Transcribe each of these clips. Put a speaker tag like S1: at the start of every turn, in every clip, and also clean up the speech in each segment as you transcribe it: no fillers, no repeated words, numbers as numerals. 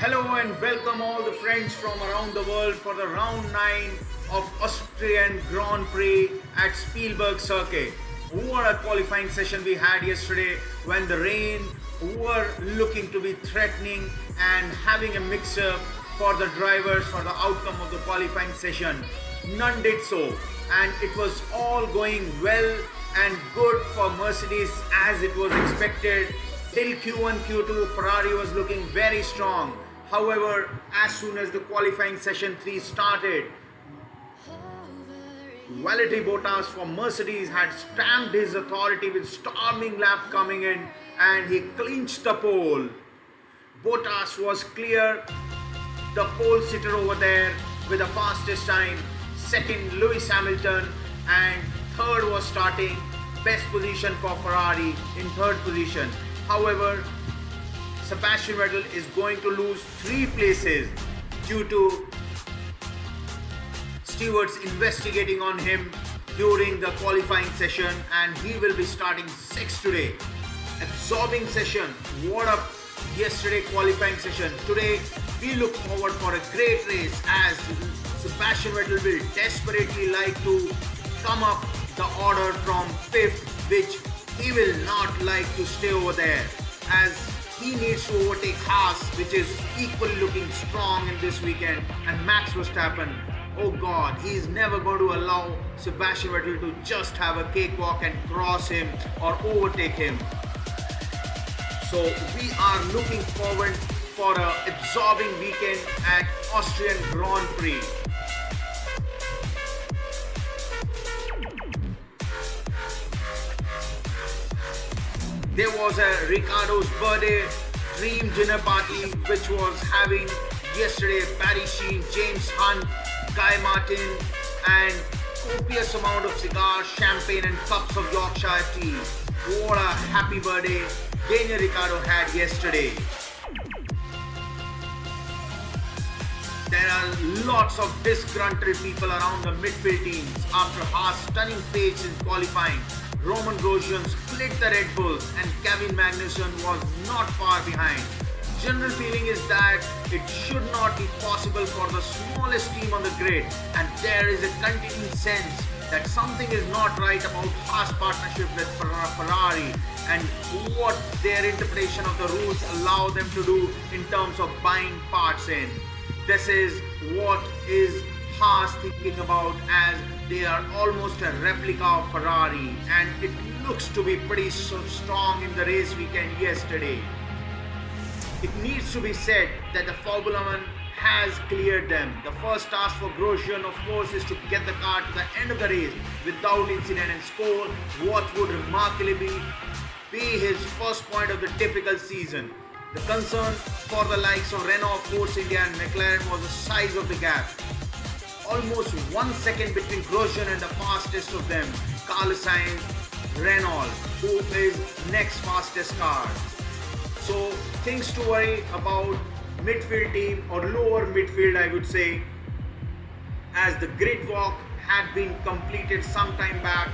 S1: Hello and welcome all the friends from around the world for the round 9 of Austrian Grand Prix at Spielberg circuit. What a qualifying session we had yesterday when the rain were looking to be threatening and having a mix-up for the drivers for the outcome of the qualifying session. None did so, and it was all going well and good for Mercedes as it was expected. Till Q1, Q2, Ferrari was looking very strong. However, as soon as the qualifying session 3 started, Valtteri Bottas from Mercedes had stamped his authority with storming lap coming in and he clinched the pole. Bottas was clear, the pole sitter over there with the fastest time. Second, Lewis Hamilton, and third was starting. Best position for Ferrari in third position. However, Sebastian Vettel is going to lose 3 places due to stewards investigating on him during the qualifying session, and he will be starting 6th today. Absorbing session. What a yesterday qualifying session. Today we look forward for a great race as Sebastian Vettel will desperately like to come up the order from 5th, which he will not like to stay over there as he needs to overtake Haas, which is equally looking strong in this weekend, and Max Verstappen. Oh God, he is never going to allow Sebastian Vettel to just have a cakewalk and cross him or overtake him. So we are looking forward for an absorbing weekend at Austrian Grand Prix. There was a Ricciardo's birthday dream dinner party which was having yesterday Barry Sheen, James Hunt, Guy Martin, and copious amount of cigars, champagne and cups of Yorkshire tea. What a happy birthday Daniel Ricciardo had yesterday. There are lots of disgruntled people around the midfield teams after Haas' stunning pace in qualifying. Roman Grosjean split the Red Bulls and Kevin Magnussen was not far behind. General feeling is that it should not be possible for the smallest team on the grid, and there is a continuing sense that something is not right about Haas' partnership with Ferrari and what their interpretation of the rules allow them to do in terms of buying parts in. This is what is Haas thinking about, as they are almost a replica of Ferrari, and it looks to be pretty strong in the race weekend yesterday. It needs to be said that the Formula One has cleared them. The first task for Grosjean, of course, is to get the car to the end of the race without incident and score what would remarkably be his first point of the difficult season. The concern for the likes of Renault, Force India and McLaren was the size of the gap. Almost 1 second between Grosjean and the fastest of them, Carlos Sainz, Renault, who is next fastest car. So things to worry about midfield team or lower midfield, I would say, as the grid walk had been completed some time back.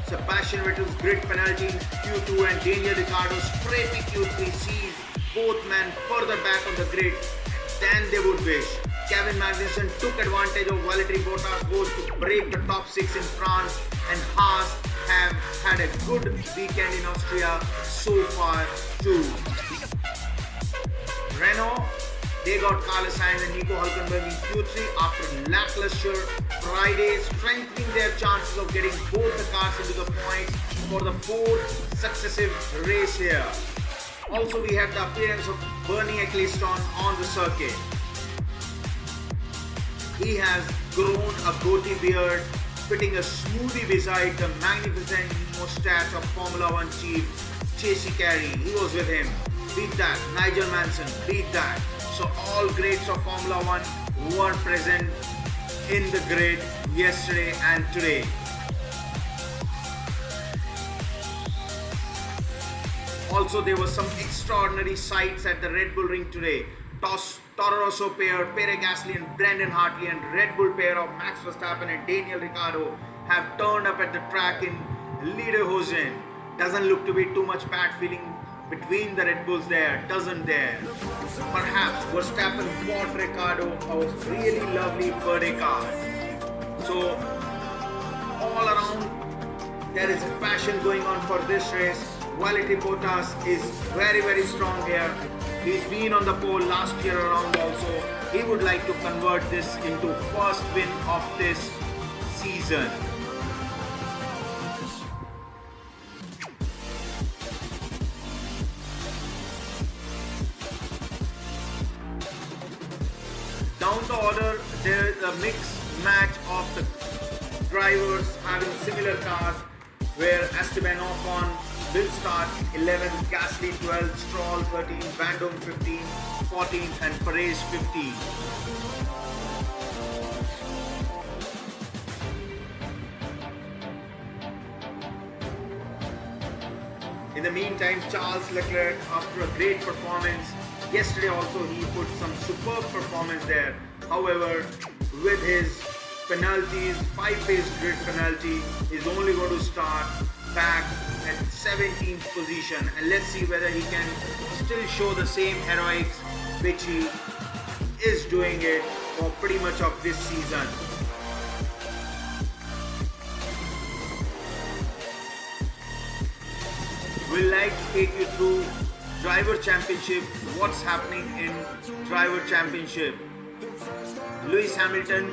S1: Sebastian Vettel's grid penalty in Q2 and Daniel Ricciardo's scraping Q3 sees both men further back on the grid than they would wish. Kevin Magnussen took advantage of Valtteri Bottas' goal to break the top 6 in France, and Haas have had a good weekend in Austria so far too. Renault, they got Carlos Sainz and Nico Hülkenberg in Q3 after lackluster Friday, strengthening their chances of getting both the cars into the points for the 4th successive race here. Also, we had the appearance of Bernie Ecclestone on the circuit. He has grown a goatee beard, fitting a smoothie beside the magnificent moustache of Formula One chief Chasey Carey. He was with him. Beat that. Nigel Mansell, beat that. So all greats of Formula One were present in the grid yesterday and today. Also, there were some extraordinary sights at the Red Bull Ring today. Toro Rosso pair, Pierre Gasly and Brendan Hartley, and Red Bull pair of Max Verstappen and Daniel Ricciardo have turned up at the track in Lederhosen. Doesn't look to be too much bad feeling between the Red Bulls there, doesn't there? Perhaps Verstappen bought Ricciardo a really lovely birthday card. So all around there is a passion going on for this race. Valtteri Bottas is very strong here. He's been on the pole last year around also. He would like to convert this into first win of this season. Down the order, there is a mixed match of the drivers having similar cars, where Esteban Ocon will start 11th, Gasly 12th, Stroll 13th, Van Dorn 15th, 14th and Perez 15th. In the meantime, Charles Leclerc, after a great performance, yesterday also he put some superb performance there. However, with his penalties, 5-pace grid penalty, is only going to start back at 17th position, and let's see whether he can still show the same heroics which he is doing it for pretty much of this season. We'll like to take you through Driver Championship, what's happening in Driver Championship. Lewis Hamilton,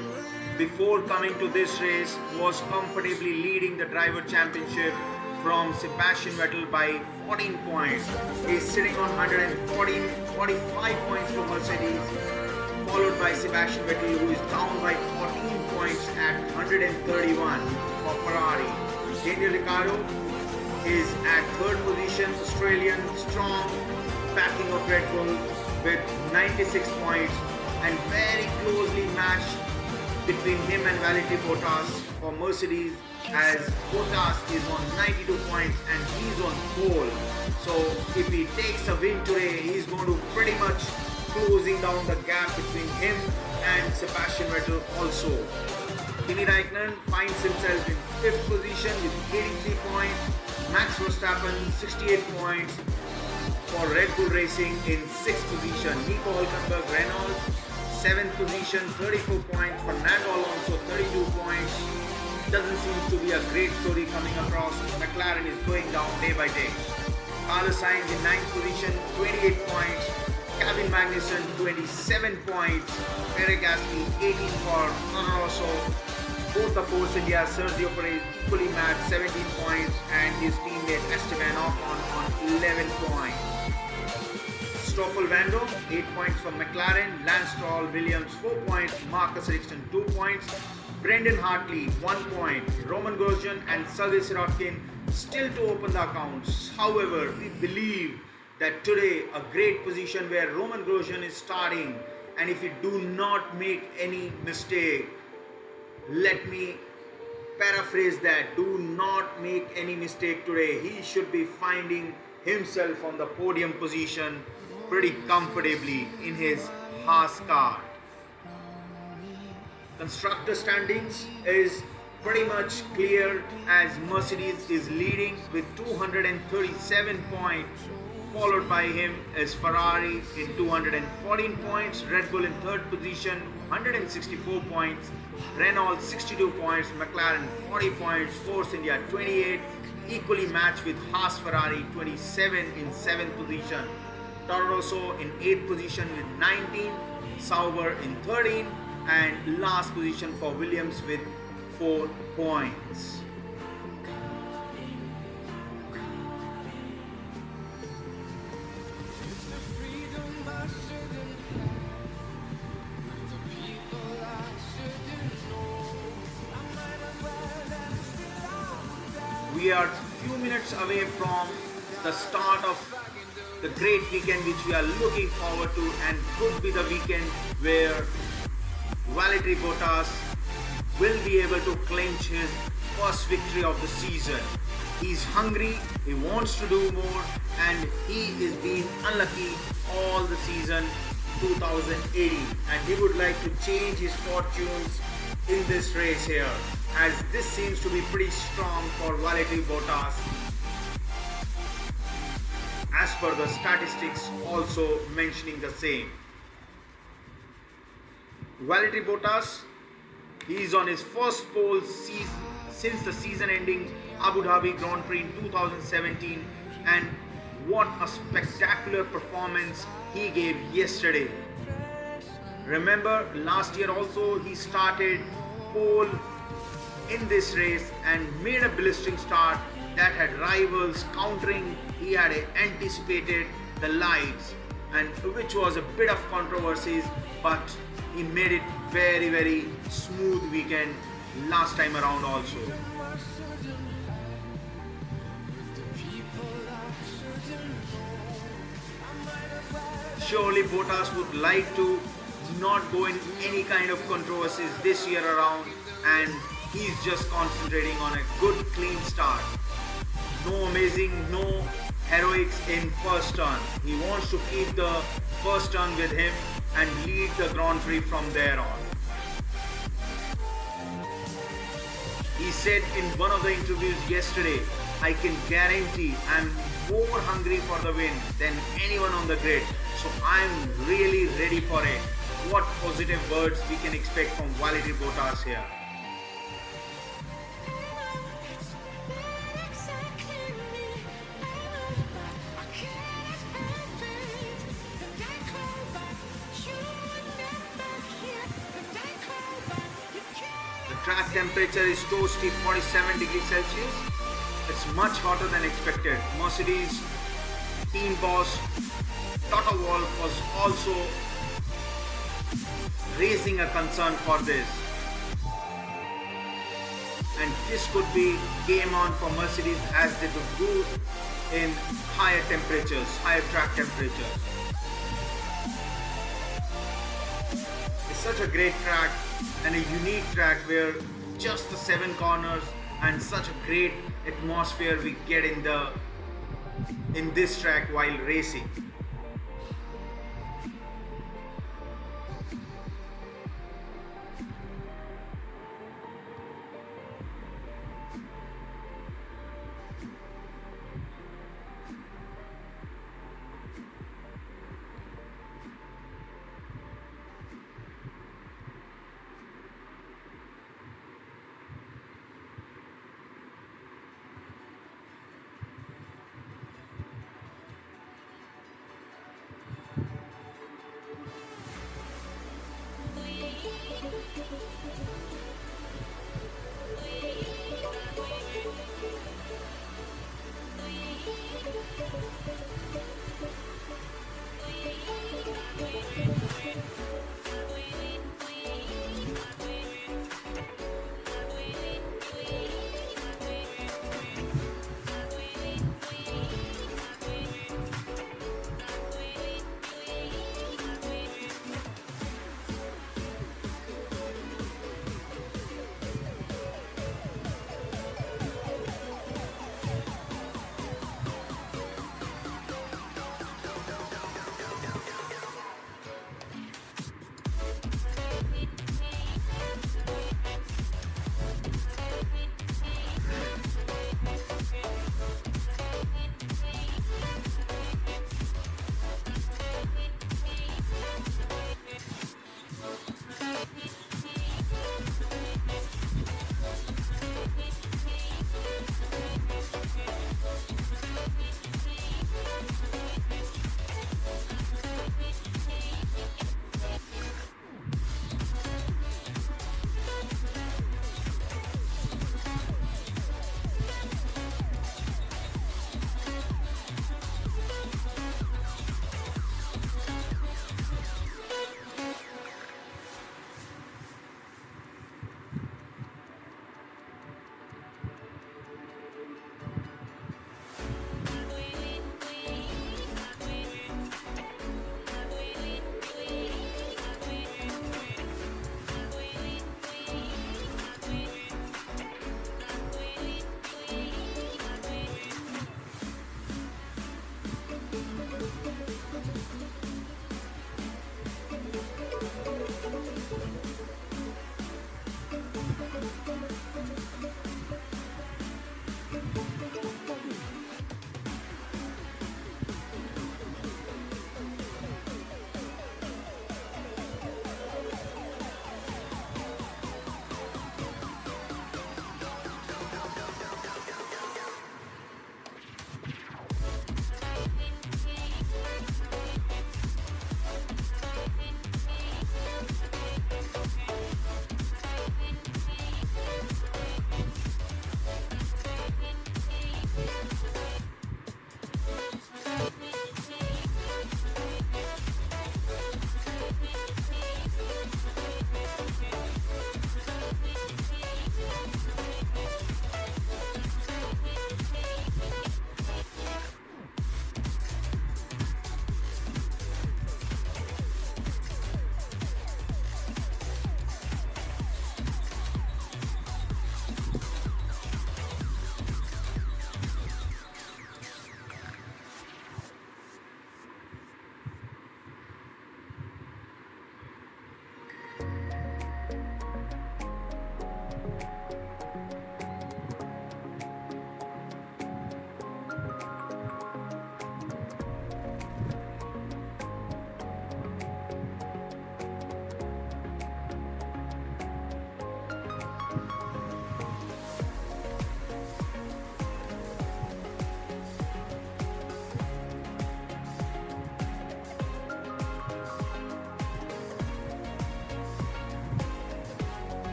S1: before coming to this race, was comfortably leading the Driver Championship from Sebastian Vettel by 14 points. He's sitting on 45 points for Mercedes, followed by Sebastian Vettel, who is down by 14 points at 131 for Ferrari. Daniel Ricciardo is at 3rd position, Australian, strong backing of Red Bull with 96 points, and very closely matched between him and Valtteri Bottas for Mercedes, as Bottas is on 92 points and he's on pole. So if he takes a win today, he's going to pretty much closing down the gap between him and Sebastian Vettel also. Kimi Raikkonen finds himself in 5th position with 83 points. Max Verstappen 68 points for Red Bull Racing in 6th position. Nico Hülkenberg Renault 7th position, 34 points. Fernando Alonso 32 points. Doesn't seem to be a great story coming across. McLaren is going down day by day. Carlos Sainz in 9th position, 28 points. Kevin Magnussen 27 points. Pierre Gasly 18 for Toro Rosso. Both the Force India, Sergio Perez equally matched 17 points and his teammate Esteban Ocon on 11 points. Stoffel Vandoorne 8 points for McLaren. Lance Stroll Williams 4 points. Marcus Ericsson 2 points. Brendan Hartley 1 point. Roman Grosjean and Sergei Sirotkin still to open the accounts. However, we believe that today a great position where Roman Grosjean is starting, and if you do not make any mistake, let me paraphrase that, do not make any mistake today. He should be finding himself on the podium position pretty comfortably in his Haas car. Constructor standings is pretty much clear as Mercedes is leading with 237 points. Followed by him is Ferrari in 214 points, Red Bull in 3rd position, 164 points, Renault 62 points, McLaren 40 points, Force India 28, equally matched with Haas Ferrari 27 in 7th position, Toro Rosso in 8th position with 19, Sauber in 13, and last position for Williams with 4 points. We are few minutes away from the start of the great weekend which we are looking forward to, and could be the weekend where Valtteri Bottas will be able to clinch his first victory of the season. He's hungry, he wants to do more, and he is being unlucky all the season 2018, and he would like to change his fortunes in this race here, as this seems to be pretty strong for Valtteri Bottas as per the statistics also mentioning the same. Valtteri Bottas, he is on his first pole since the season ending Abu Dhabi Grand Prix in 2017, and what a spectacular performance he gave yesterday. Remember, last year also he started pole in this race and made a blistering start that had rivals countering. He had anticipated the lights, and which was a bit of controversies, but he made it very smooth weekend last time around also. Surely Bottas would like to not go in any kind of controversies this year around, and he's just concentrating on a good clean start. No amazing, no heroics in first turn. He wants to keep the first turn with him and lead the Grand Prix from there on. He said in one of the interviews yesterday, I can guarantee I'm more hungry for the win than anyone on the grid. So I'm really ready for it. What positive words we can expect from Valtteri Bottas here. The track temperature is toasty 47 degrees Celsius. It's much hotter than expected. Mercedes team boss Toto Wolff was also raising a concern for this, and this could be game on for Mercedes as they would do in higher temperatures, higher track temperatures. It's such a great track and a unique track where just the 7 corners and such a great atmosphere we get in this track while racing.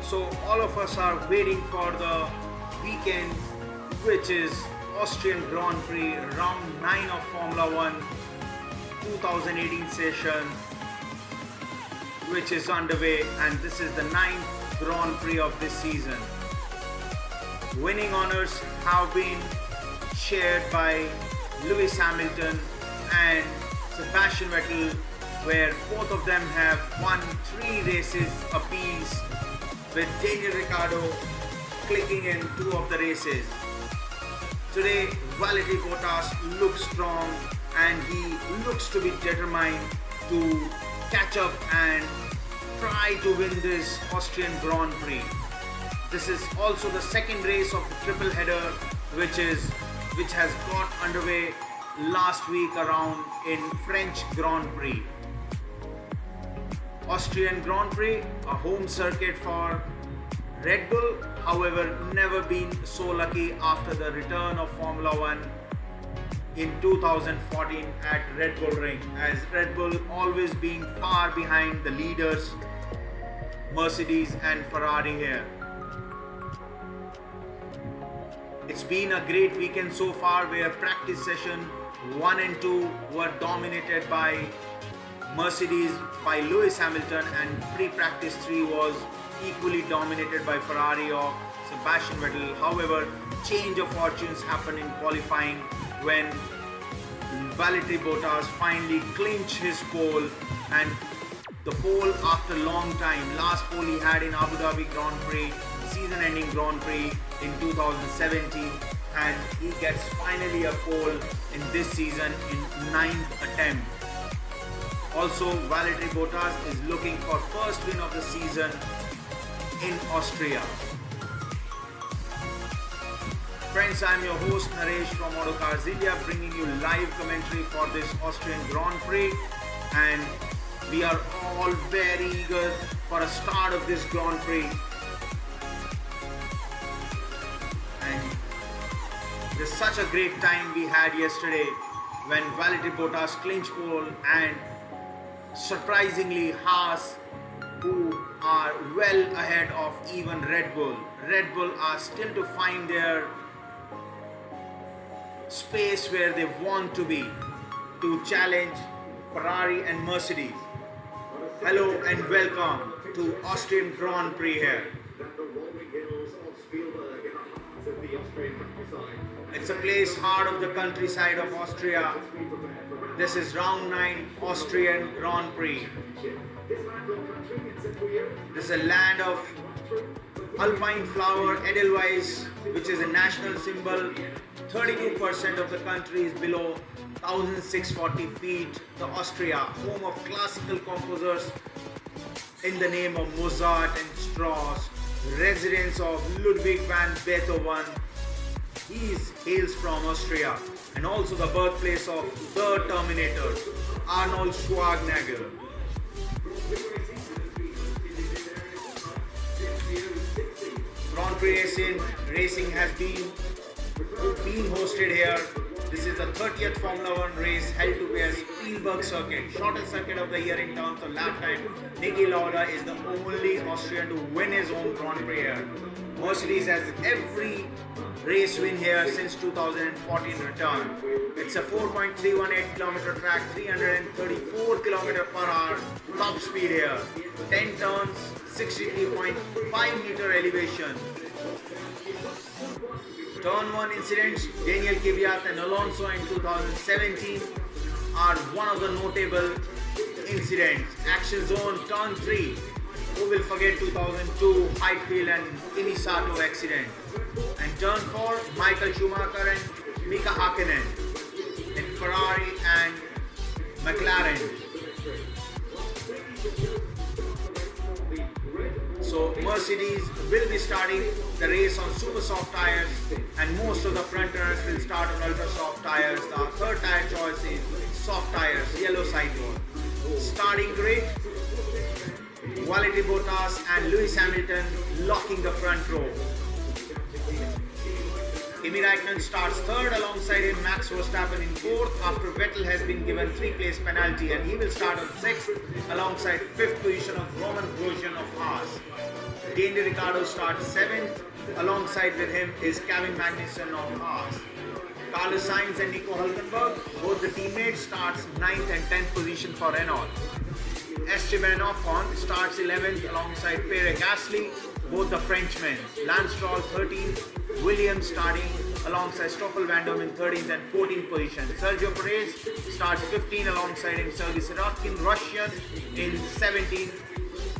S1: So all of us are waiting for the weekend, which is Austrian Grand Prix, round 9 of Formula 1 2018 session, which is underway, and this is the 9th Grand Prix of this season. Winning honors have been shared by Lewis Hamilton and Sebastian Vettel, where both of them have won 3 races apiece, with Daniel Ricciardo clicking in 2 of the races. Today, Valtteri Bottas looks strong and he looks to be determined to catch up and try to win this Austrian Grand Prix. This is also the second race of the triple header, which has got underway last week around in French Grand Prix. Austrian Grand Prix, a home circuit for Red Bull, however, never been so lucky after the return of Formula 1 in 2014 at Red Bull Ring, as Red Bull always being far behind the leaders Mercedes and Ferrari here. It's been a great weekend so far, where practice session 1 and 2 were dominated by Mercedes, by Lewis Hamilton, and pre-practice 3 was equally dominated by Ferrari of Sebastian Vettel. However, change of fortunes happened in qualifying when Valtteri Bottas finally clinched his pole, and the pole after long time. Last pole he had in Abu Dhabi Grand Prix, season-ending Grand Prix in 2017, and he gets finally a pole in this season in 9th attempt. Also, Valtteri Bottas is looking for first win of the season in Austria. Friends, I am your host Naresh from Autocars India, bringing you live commentary for this Austrian Grand Prix, and we are all very eager for a start of this Grand Prix. And there's such a great time we had yesterday when Valtteri Bottas clinched pole, and surprisingly Haas, who are well ahead of even Red Bull. Red Bull are still to find their space where they want to be, to challenge Ferrari and Mercedes. Hello and welcome to Austrian Grand Prix here. It's a place heart of the countryside of Austria. This is round 9 Austrian Grand Prix. This is a land of alpine flower, Edelweiss, which is a national symbol. 32% of the country is below 1640 feet. The Austria, home of classical composers in the name of Mozart and Strauss, residence of Ludwig van Beethoven. He hails from Austria, and also the birthplace of the Terminator, Arnold Schwarzenegger. Grand Prix racing has been hosted here. This is the 30th Formula 1 race held to be a Spielberg circuit, shortest circuit of the year in terms of lap time. Niki Lauda is the only Austrian to win his own Grand Prix here. Mercedes has every race win here since 2014 return. It's a 4.318 kilometer track, 334 km per hour top speed here. 10 turns, 63.5 meter elevation. Turn 1 incidents, Daniel Kvyat and Alonso in 2017 are one of the notable incidents. Action zone, turn 3. Who will forget 2002 Heidfeld and Kimi Sato accident? And turn 4, Michael Schumacher and Mika Hakkinen in Ferrari and McLaren. So Mercedes will be starting the race on super soft tires, and most of the front runners will start on ultra soft tires. The third tire choice is soft tires, yellow sideboard. Starting grid, Valtteri Bottas and Lewis Hamilton locking the front row. Kimi Räikkönen starts third, alongside him Max Verstappen in fourth after Vettel has been given 3-place penalty, and he will start on sixth alongside fifth position of Roman Grosjean of Haas. Daniel Ricciardo starts seventh, alongside with him is Kevin Magnussen of Haas. Carlos Sainz and Nico Hülkenberg, both the teammates, starts 9th and 10th position for Renault. Esteban Ocon starts 11th alongside Pierre Gasly, both the Frenchmen. Lance Stroll 13th, Williams starting alongside Stoffel Van Dorn in 13th and 14th position. Sergio Perez starts 15th alongside him, Sergei Sirotkin, Russian in 17th.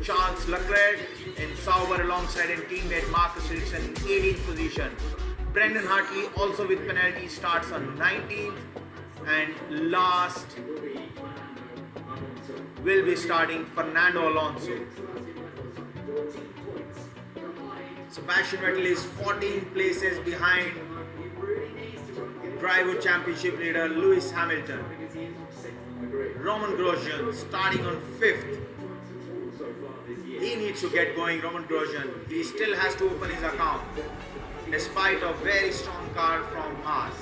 S1: Charles Leclerc in Sauber alongside him teammate Marcus Ericsson in 18th position. Brendan Hartley also with penalty starts on 19th, and last will be starting Fernando Alonso. Sebastian Vettel is 14 places behind Driver Championship leader Lewis Hamilton. Roman Grosjean starting on 5th. He needs to get going, Roman Grosjean. He still has to open his account despite a very strong car from Haas.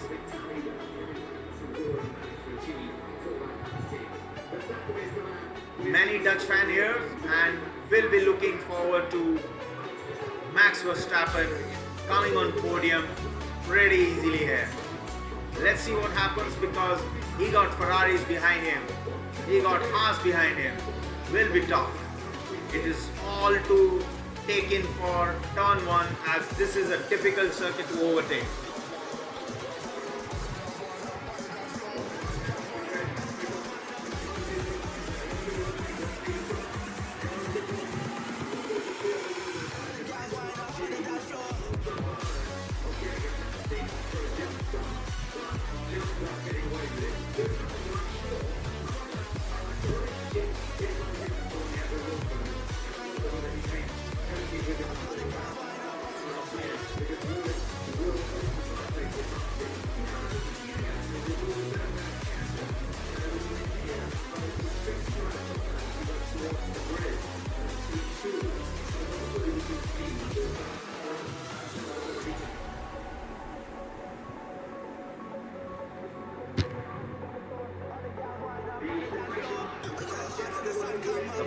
S1: Many Dutch fan here and will be looking forward to Max Verstappen coming on podium pretty easily here. Let's see what happens, because he got Ferraris behind him, he got Haas behind him. Will be tough. It is all to take in for turn 1, as this is a difficult circuit to overtake.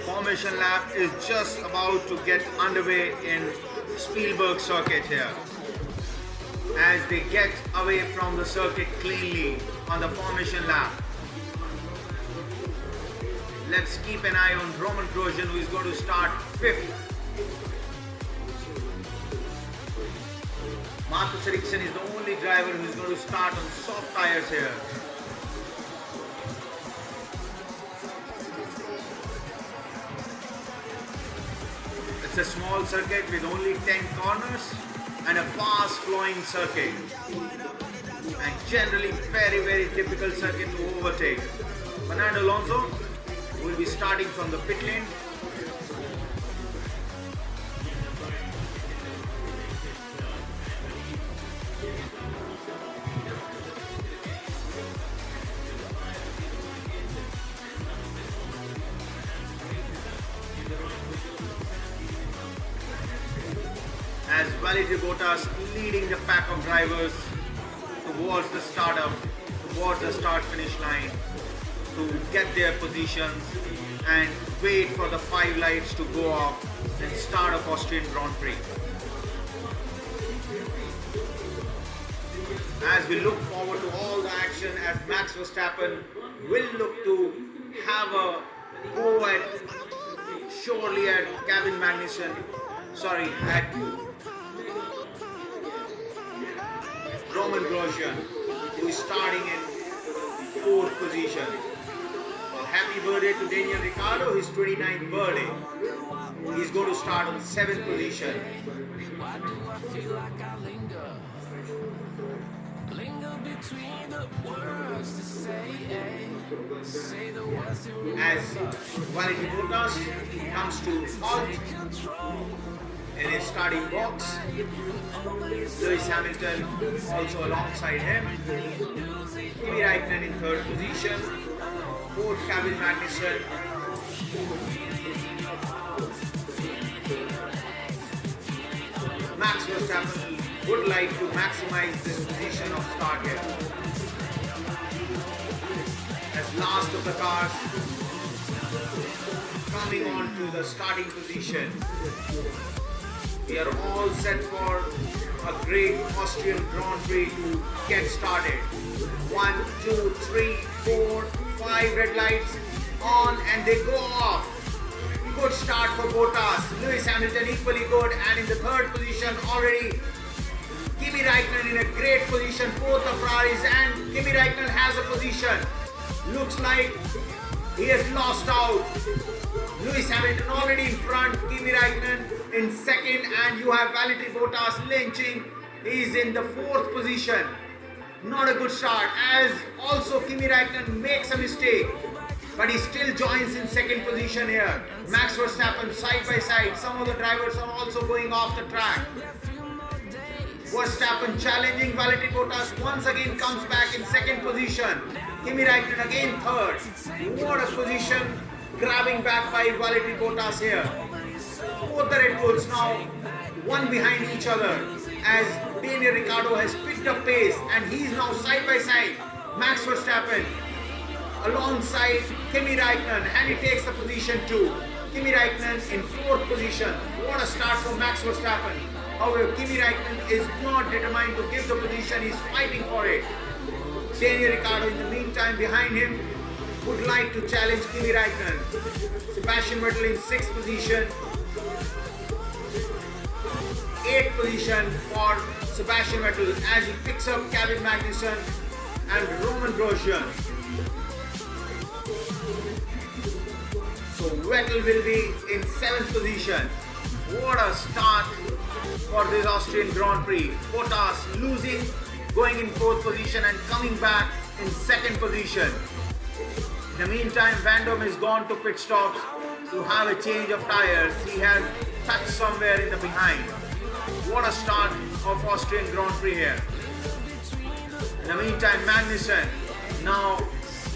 S1: Formation lap is just about to get underway in Spielberg circuit here, as they get away from the circuit cleanly on the formation lap. Let's keep an eye on Roman Grosjean, who is going to start 5th. Marcus Ericsson is the only driver who is going to start on soft tires here. It's a small circuit with only 10 corners and a fast flowing circuit, and generally very difficult circuit to overtake. Fernando Alonso will be starting from the pit lane. As Valtteri Bottas leading the pack of drivers towards the start-finish line to get their positions and wait for the 5 lights to go off and start of Austrian Grand Prix. As we look forward to all the action, as Max Verstappen will look to have a go at surely at Kevin Magnussen, at Roman Grosjean, who is starting in 4th position. Well, happy birthday to Daniel Ricciardo, his 29th birthday. He's going to start on 7th position. As Valtteri Bottas comes to halt in his starting box, Lewis Hamilton also alongside him. Kimi Räikkönen in 3rd position, 4th Kevin Magnussen, Max Verstappen would like to maximize this position of start here. As last of the cars coming on to the starting position. We are all set for a great Austrian Grand Prix to get started. 1, 2, 3, 4, 5 red lights on and they go off. Good start for Bottas. Lewis Hamilton equally good, and in the third position already Kimi Räikkönen in a great position. Both the Ferraris, and Kimi Räikkönen has a position. Looks like he has lost out. Lewis Hamilton already in front, Kimi Räikkönen in second, and you have Valtteri Bottas lynching. He is in the fourth position. Not a good start, as also Kimi Räikkönen makes a mistake, but he still joins in second position here. Max Verstappen side by side. Some of the drivers are also going off the track. Verstappen challenging Valtteri Bottas once again, comes back in second position. Kimi Räikkönen again third. What a position, grabbing back by Valtteri Bottas here. Both the Red Bulls now one behind each other, as Daniel Ricciardo has picked up pace and he is now side by side. Max Verstappen alongside Kimi Räikkönen, and he takes the position too. Kimi Räikkönen in fourth position. What a start for Max Verstappen. However, Kimi Räikkönen is not determined to give the position, he is fighting for it. Daniel Ricciardo in the meantime behind him would like to challenge Kimi Räikkönen. Sebastian Vettel in sixth position. Eighth position for Sebastian Vettel as he picks up Kevin Magnussen and Roman Grosjean. So Vettel will be in seventh position. What a start for this Austrian Grand Prix. Bottas losing, going in fourth position and coming back in second position. In the meantime, Van Dam has gone to pit stops to have a change of tires. He has touched somewhere in the behind. What a start of Austrian Grand Prix here. In the meantime, Magnussen now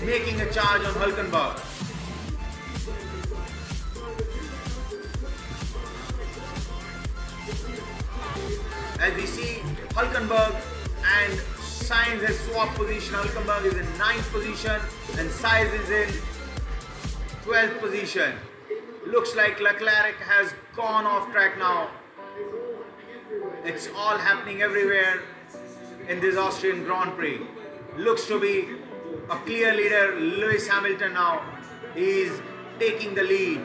S1: making a charge on Hülkenberg. As we see, Hülkenberg and Sainz has swapped position. Hülkenberg is in 9th position and Sainz is in 12th position. Looks like Leclerc has gone off track now. It's all happening everywhere in this Austrian Grand Prix. Looks to be a clear leader. Lewis Hamilton now is taking the lead.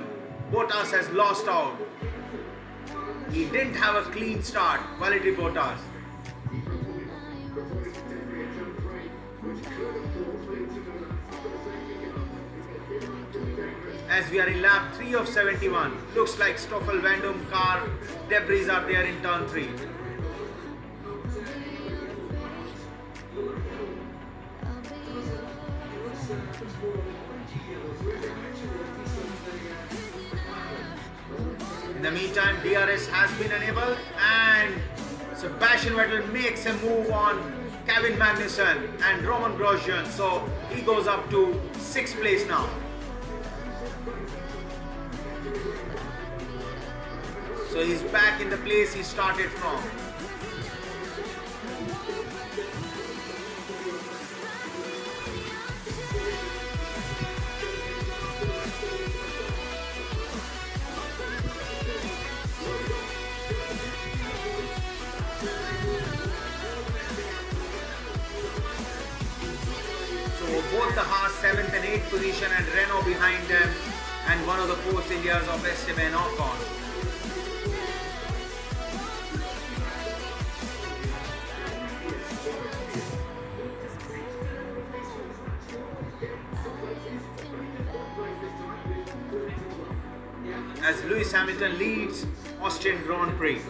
S1: Bottas has lost out. He didn't have a clean start, Valtteri Bottas. As we are in lap 3 of 71, looks like Stoffel Van Dam car debris are there in turn 3. In the meantime, DRS has been enabled and Sebastian Vettel makes a move on Kevin Magnussen and Roman Grosjean, so he goes up to 6th place now. So he's back in the place he started from. Both the Haas 7th and 8th position and Renault behind them, and one of the force areas of Esteban Ocon. As Lewis Hamilton leads Austrian Grand Prix.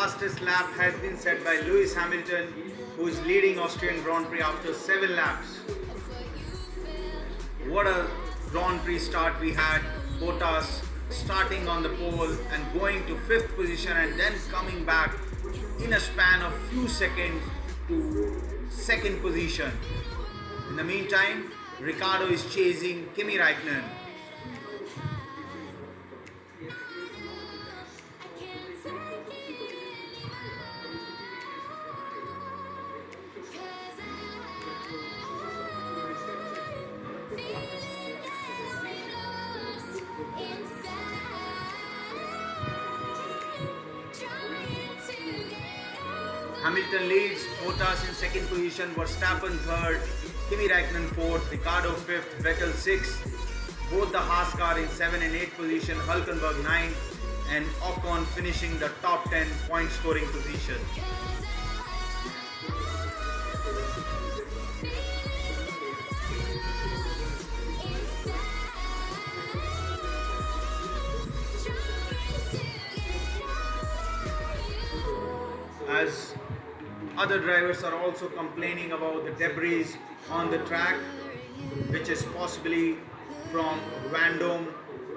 S1: fastest lap has been set by Lewis Hamilton, who is leading Austrian Grand Prix after 7 laps. What a Grand Prix start we had. Bottas starting on the pole and going to 5th position and then coming back in a span of few seconds to 2nd position. In the meantime, Ricciardo is chasing Kimi Räikkönen. Hamilton leads, Bottas in 2nd position, Verstappen 3rd, Kimi Räikkönen 4th, Ricciardo 5th, Vettel 6th. Both the Haas car in 7 and 8 position, Hülkenberg 9th, and Ocon finishing the top 10 point scoring position. As other drivers are also complaining about the debris on the track, which is possibly from random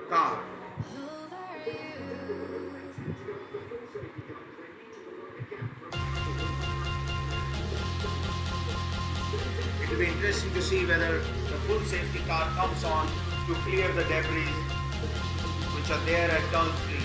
S1: car. It will be interesting to see whether the full safety car comes on to clear the debris which are there at turn 3.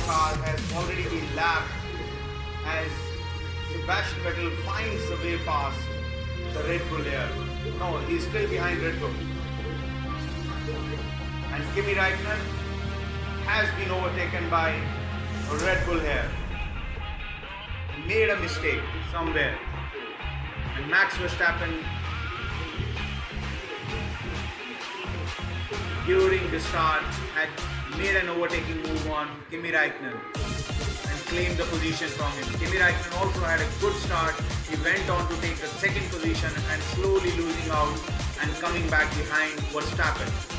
S1: Car has already been lapped as Sebastian Vettel finds the way past the Red Bull here. No, he's still behind Red Bull. And Kimi Räikkönen has been overtaken by Red Bull here. He made a mistake somewhere. And Max Verstappen during the start had made an overtaking move on Kimi Räikkönen and claimed the position from him. Kimi Räikkönen also had a good start. He went on to take the 2nd position and slowly losing out and coming back behind Verstappen.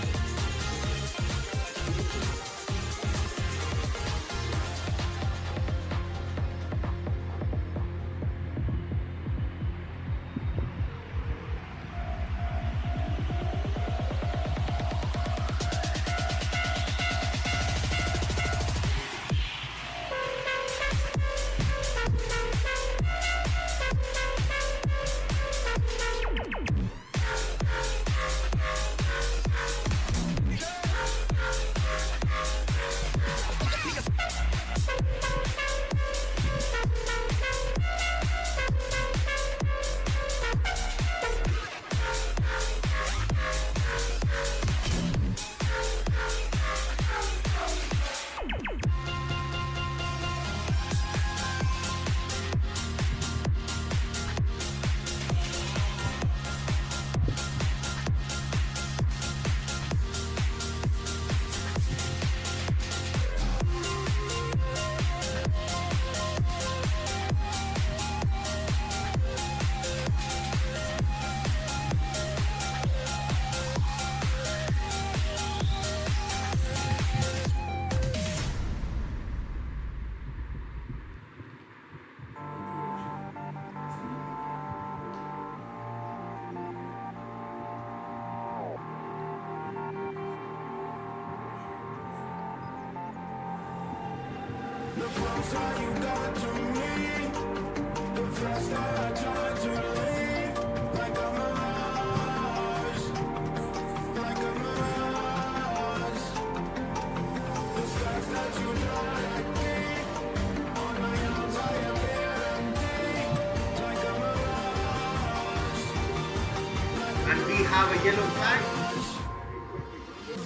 S1: And we have a yellow flag.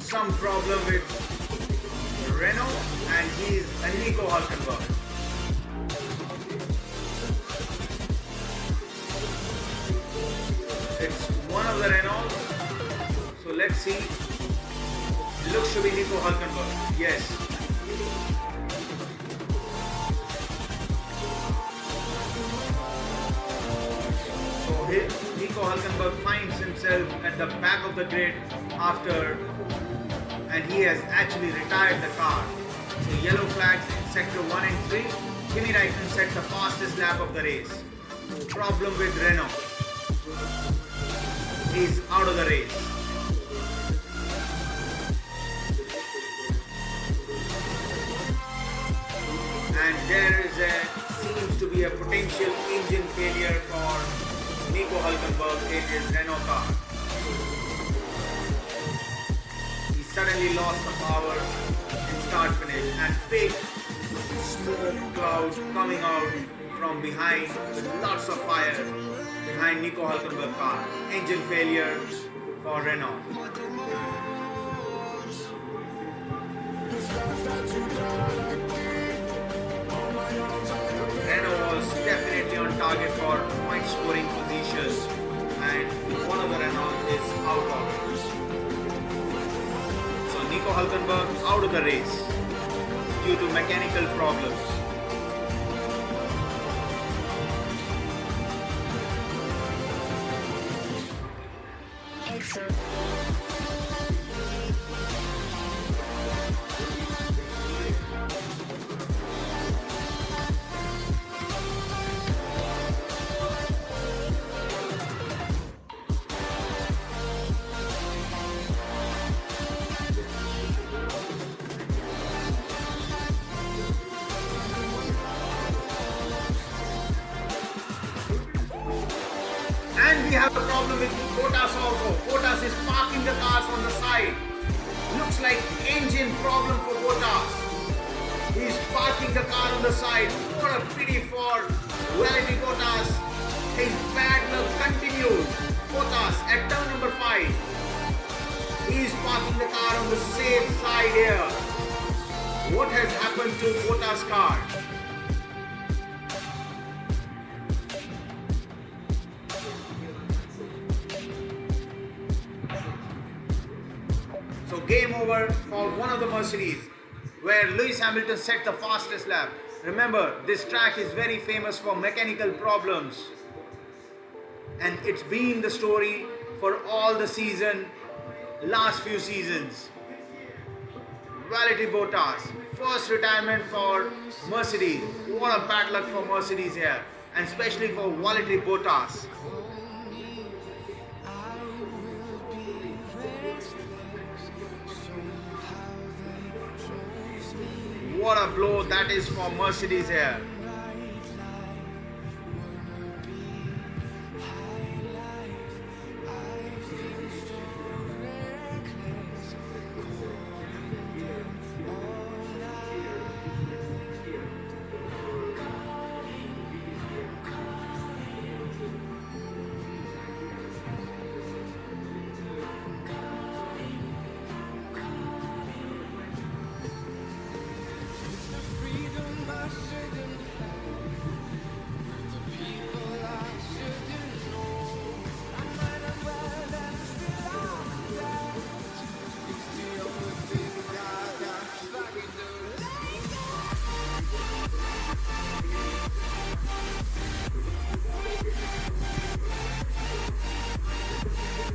S1: Some problem with Renault, and he's a Nico Hülkenberg. It's one of the Renaults. So let's see. Looks to be Nico Hülkenberg. Yes. Nico Hülkenberg finds himself at the back of the grid and he has actually retired the car. So yellow flags in sector 1 and 3. Kimi Raikkonen set the fastest lap of the race. Problem with Renault. He's out of the race. And seems to be a potential engine failure for Nico Hülkenberg in his Renault car. He suddenly lost the power in start finish and big smoke clouds coming out from behind with lots of fire behind Nico Hülkenberg car. Engine failure for Renault. Renault was definitely on target for point scoring positions, and one of the Renault is out of it. So Nico Hülkenberg out of the race due to mechanical problems. And we have a problem with Bottas also. Bottas is parking the cars on the side. Looks like engine problem for Bottas. He's parking the car on the side. What a pity for Valtteri Bottas. His bad luck continues. Bottas at turn number 5. He's parking the car on the safe side here. What has happened to Bottas' car? So game over for one of the Mercedes, where Lewis Hamilton set the fastest lap. Remember, this track is very famous for mechanical problems, and it's been the story for all the last few seasons. Valtteri Bottas, first retirement for Mercedes. What a bad luck for Mercedes here, and especially for Valtteri Bottas. What a blow that is for Mercedes here.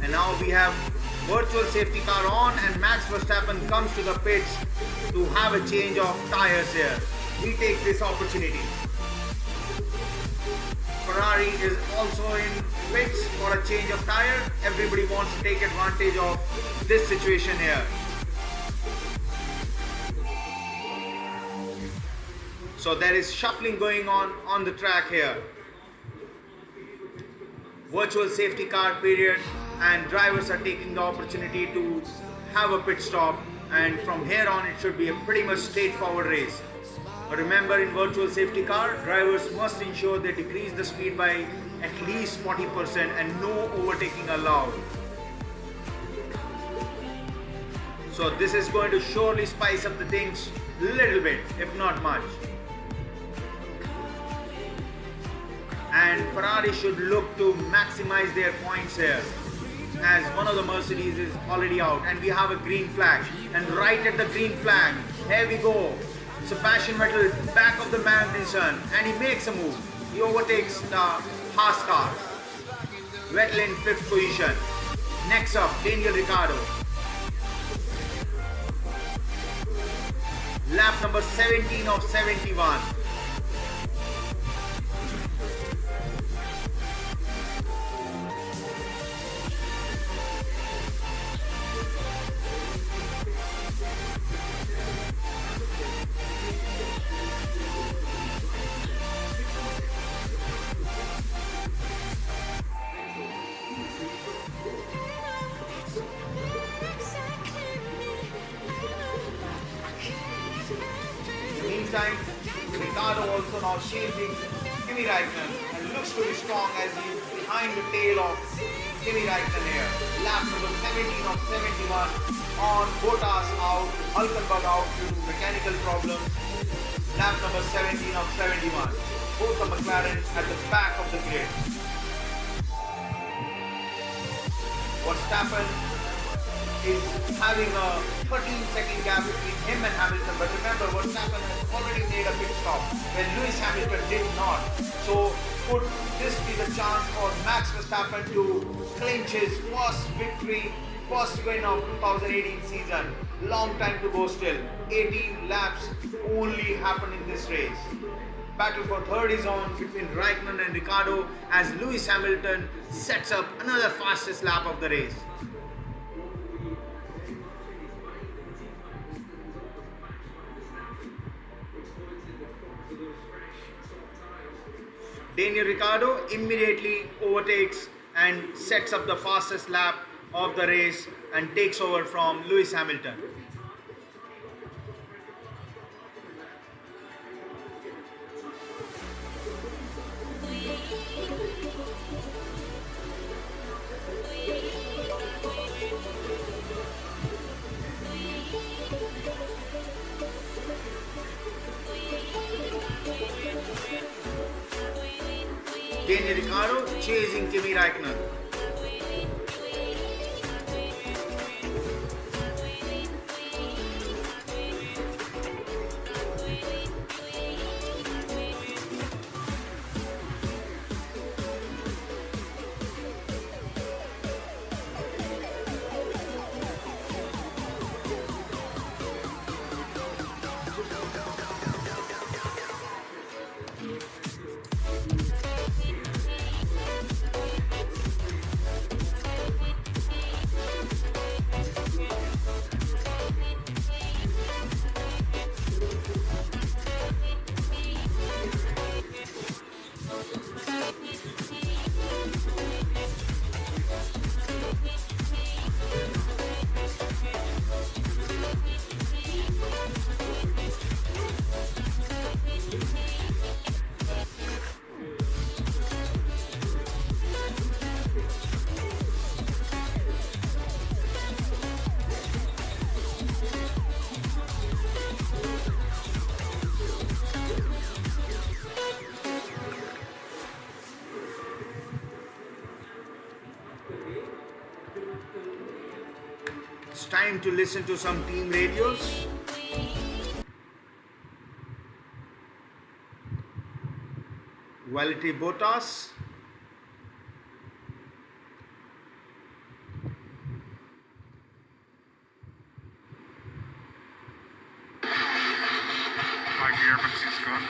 S1: And now we have virtual safety car on, and Max Verstappen comes to the pits to have a change of tires here. He takes this opportunity. Ferrari is also in pits for a change of tire. Everybody wants to take advantage of this situation here. So there is shuffling going on the track here. Virtual safety car period, and drivers are taking the opportunity to have a pit stop, and from here on it should be a pretty much straightforward race. But remember, in virtual safety car, drivers must ensure they decrease the speed by at least 40% and no overtaking allowed. So this is going to surely spice up the things a little bit, if not much. And Ferrari should look to maximize their points here, as one of the Mercedes is already out and we have a green flag. And right at the green flag, here we go. Sebastian Vettel back of the Magnussen, and he makes a move. He overtakes the Haas car. Vettel in 5th position. Next up, Daniel Ricciardo. Lap number 17 of 71. Meantime, Ricciardo also now chasing Kimi Raikkonen and looks to be strong as he's behind the tail of Kimi Raikkonen here. Lap number 17 of 71 on Bottas out, Hulkenberg out due to mechanical problems. Lap number 17 of 71. Both the McLaren at the back of the grid. Verstappen is having a 13-second gap between him and Hamilton, but remember, Verstappen has already made a pit stop when Lewis Hamilton did not. So could this be the chance for Max Verstappen to clinch his first victory, first win of 2018 season? Long time to go still. 18 laps only happen in this race. Battle for third is on between Raikkonen and Ricciardo as Lewis Hamilton sets up another fastest lap of the race. Daniel Ricciardo immediately overtakes and sets up the fastest lap of the race and takes over from Lewis Hamilton. Daniel Ricciardo chasing Kimi Raikkonen. It's time to listen to some team radios. Valtteri Bottas.
S2: My gearbox is gone.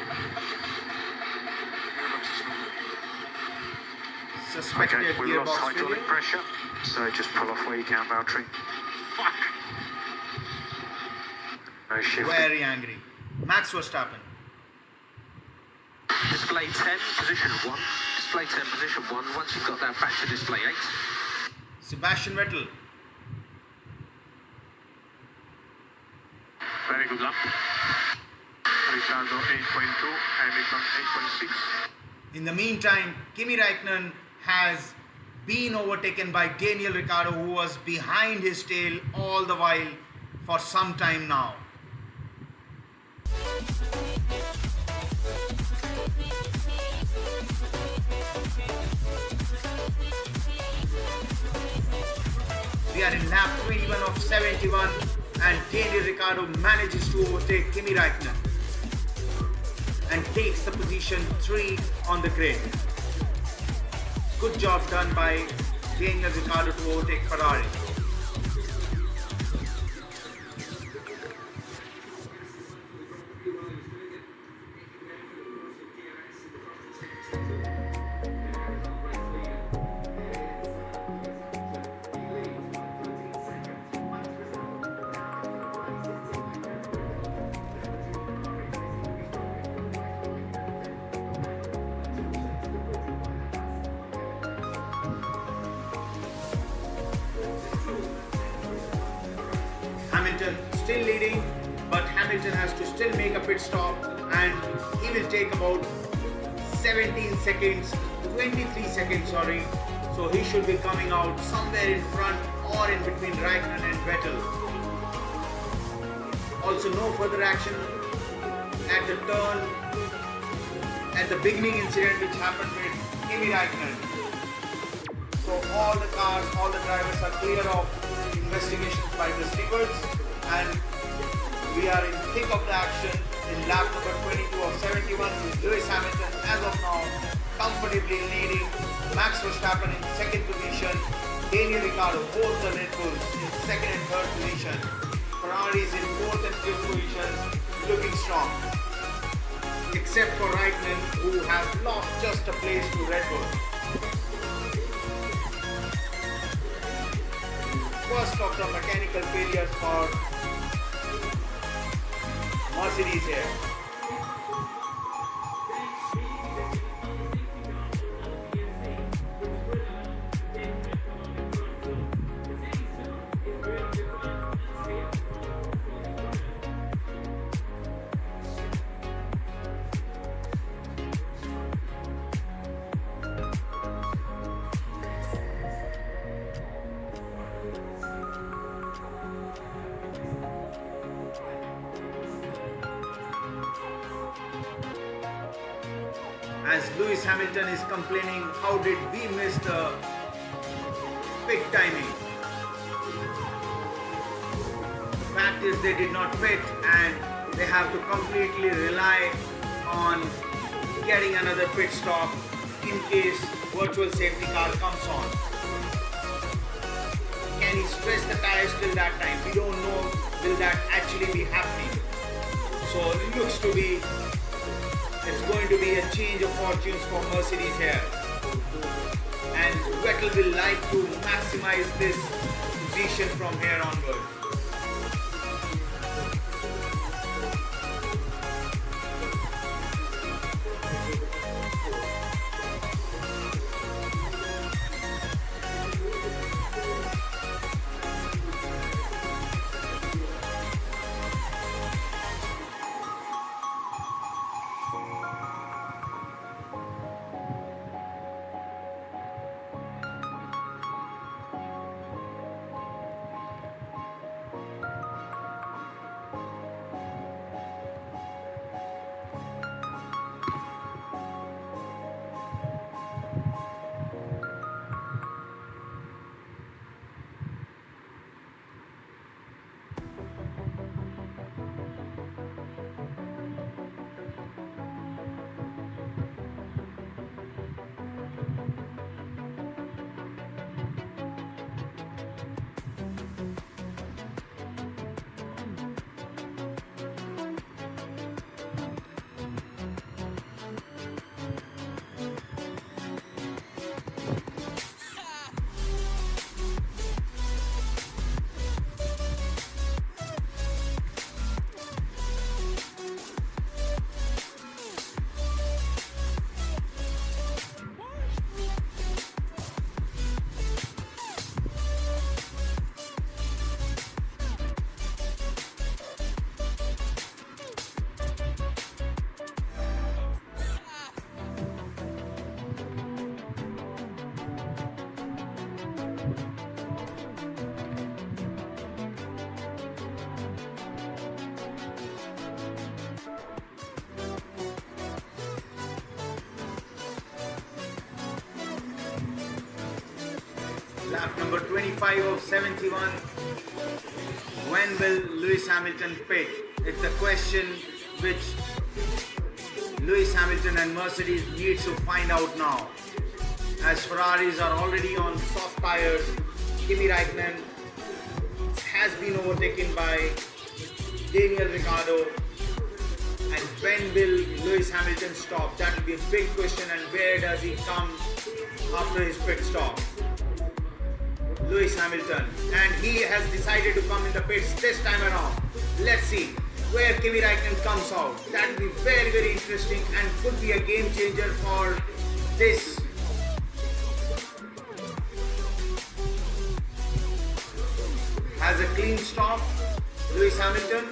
S1: Suspected
S2: Okay, we lost
S1: gearbox
S2: hydraulic
S1: failure.
S2: pressure, so just pull off where you can, Valtteri. Fuck! No shifting.
S1: Very angry. Max Verstappen.
S2: display 10, position 1. Display 10, position 1. Once you've got that, back to display 8.
S1: Sebastian Vettel.
S3: Very good lap. Ricardo 8.2, Hamilton 8.6.
S1: In the meantime, Kimi Räikkönen has been overtaken by Daniel Ricciardo, who was behind his tail all the while for some time now. We are in lap 21 of 71 and Daniel Ricciardo manages to overtake Kimi Räikkönen and takes the position 3 on the grid. Good job done by Daniel Ricciardo to overtake Ferrari. Hamilton still leading, but Hamilton has to still make a pit stop and he will take about 23 seconds, sorry. So he should be coming out somewhere in front or in between Räikkönen and Vettel. Also no further action at the turn, at the beginning incident which happened with Kimi Räikkönen. So all the cars, all the drivers are clear of investigations by the stewards and we are in thick of the action in lap number 22 of 71 with Lewis Hamilton as of now comfortably leading, Max Verstappen in second position, Daniel Ricciardo, both the Red Bulls in second and third position, Ferraris in fourth and fifth positions looking strong, except for Räikkönen who has lost just a place to Red Bull. First of the mechanical failures for Mercedes here. As Lewis Hamilton is complaining, how did we miss the pit timing? The fact is they did not pit and they have to completely rely on getting another pit stop in case virtual safety car comes on. Can he stress the tires till that time? We don't know will that actually be happening. So it looks to be it's going to be a change of fortunes for Mercedes here. And Vettel will like to maximize this position from here onward. Lap number 25 of 71. When will Lewis Hamilton pit? It's a question which Lewis Hamilton and Mercedes needs to find out now. As Ferraris are already on soft tires, Kimi Räikkönen has been overtaken by Daniel Ricciardo. And when will Lewis Hamilton stop? That will be a big question. And where does he come after his pit stop? Lewis Hamilton. And he has decided to come in the pits this time around. Let's see where Kimi Räikkönen comes out. That will be very, very interesting and could be a game changer for this. Has a clean stop, Lewis Hamilton.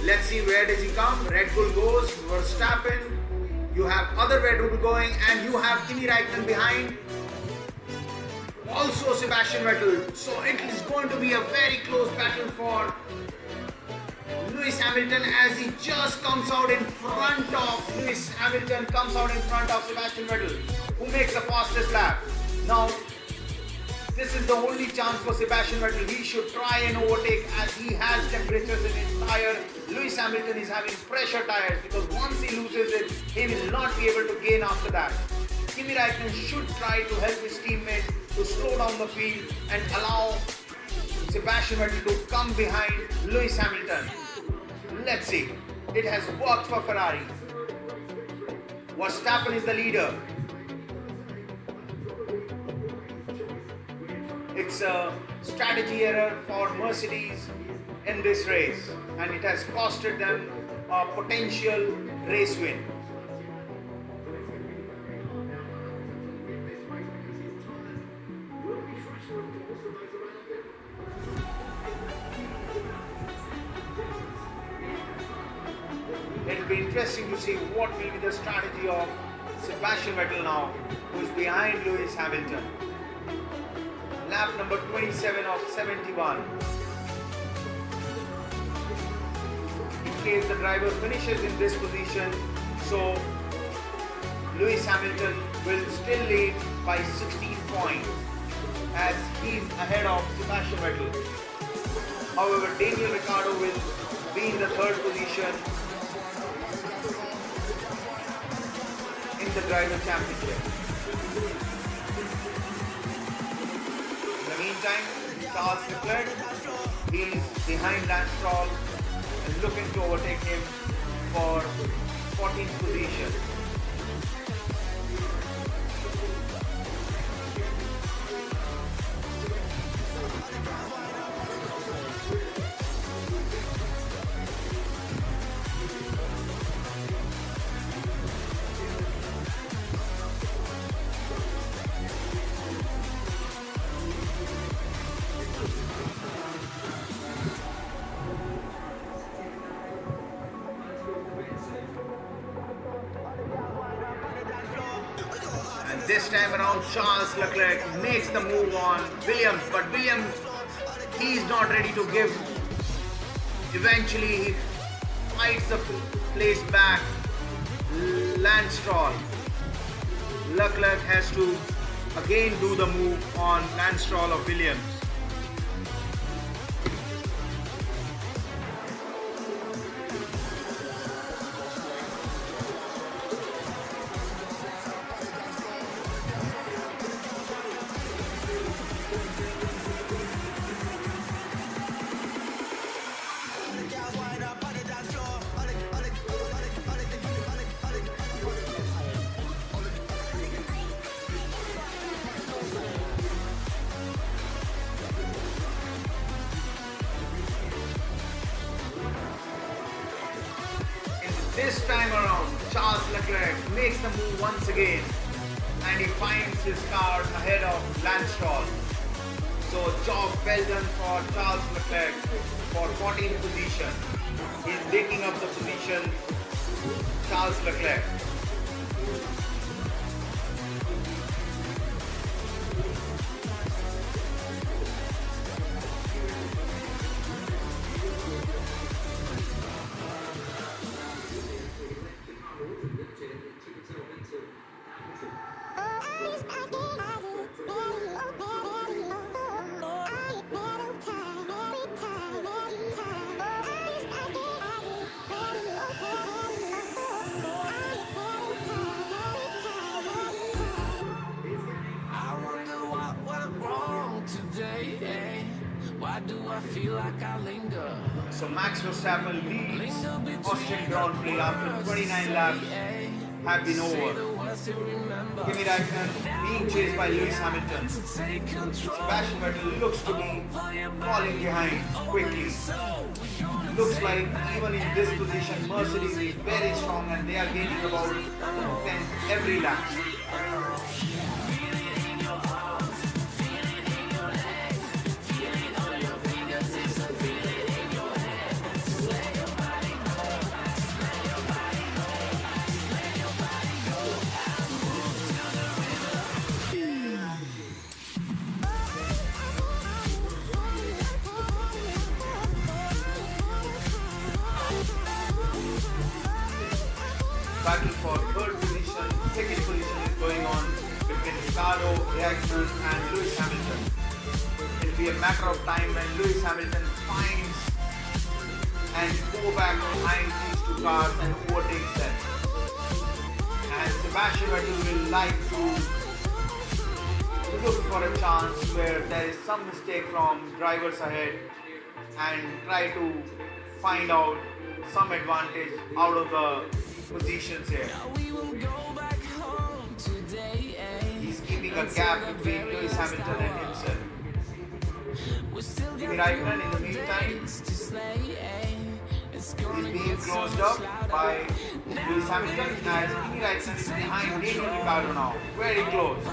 S1: Let's see where does he come. Red Bull goes, Verstappen. You have other Red Bull going and you have Kimi Räikkönen behind. Also Sebastian Vettel. So it is going to be a very close battle for Lewis Hamilton as he just comes out in front of Lewis Hamilton, comes out in front of Sebastian Vettel, who makes the fastest lap. Now, this is the only chance for Sebastian Vettel. He should try and overtake as he has temperatures in his tire. Lewis Hamilton is having pressure tires because once he loses it, he will not be able to gain after that. Kimi Räikkönen should try to help his teammate to slow down the field and allow Sebastian Vettel to come behind Lewis Hamilton. Let's see. It has worked for Ferrari. Verstappen is the leader. It's a strategy error for Mercedes in this race and it has costed them a potential race win. It'll be interesting to see what will be the strategy of Sebastian Vettel now, who is behind Lewis Hamilton. Lap number 27 of 71. In case the driver finishes in this position, so Lewis Hamilton will still lead by 16 points as he's ahead of Sebastian Vettel. However, Daniel Ricciardo will be in the third position in the driver championship. In the meantime, Charles Leclerc, he's behind Lance Stroll and looking to overtake him for 14th position. This time around, Charles Leclerc makes the move on Williams, but Williams, he's not ready to give. Eventually, he fights the place back. Lance Stroll. Leclerc has to again do the move on Lance Stroll of Williams. This time around, Charles Leclerc makes the move once again and he finds his car ahead of Lance Stroll. So job well done for Charles Leclerc for 14th position. He's taking up the position, Charles Leclerc. So Max Verstappen leads Austrian Grand Prix after 29 laps have been over. Kimi Raikkonen being chased by Lewis Hamilton. Sebastian Vettel looks to be falling behind quickly. Looks like even in this position Mercedes is very strong and they are gaining about 2/10 every lap. Battle for third position, second position is going on between Ricardo, Raikkonen and Lewis Hamilton. It will be a matter of time when Lewis Hamilton finds and go back behind these two cars and overtakes them. And Sebastian Vettel will like to look for a chance where there is some mistake from drivers ahead and try to find out some advantage out of the positions here. He's keeping a gap between Lewis Hamilton and himself. Kimi Raikkonen in the meantime is being closed up by Lewis Hamilton as Kimi Raikkonen is behind Daniel Ricciardo now. Very close.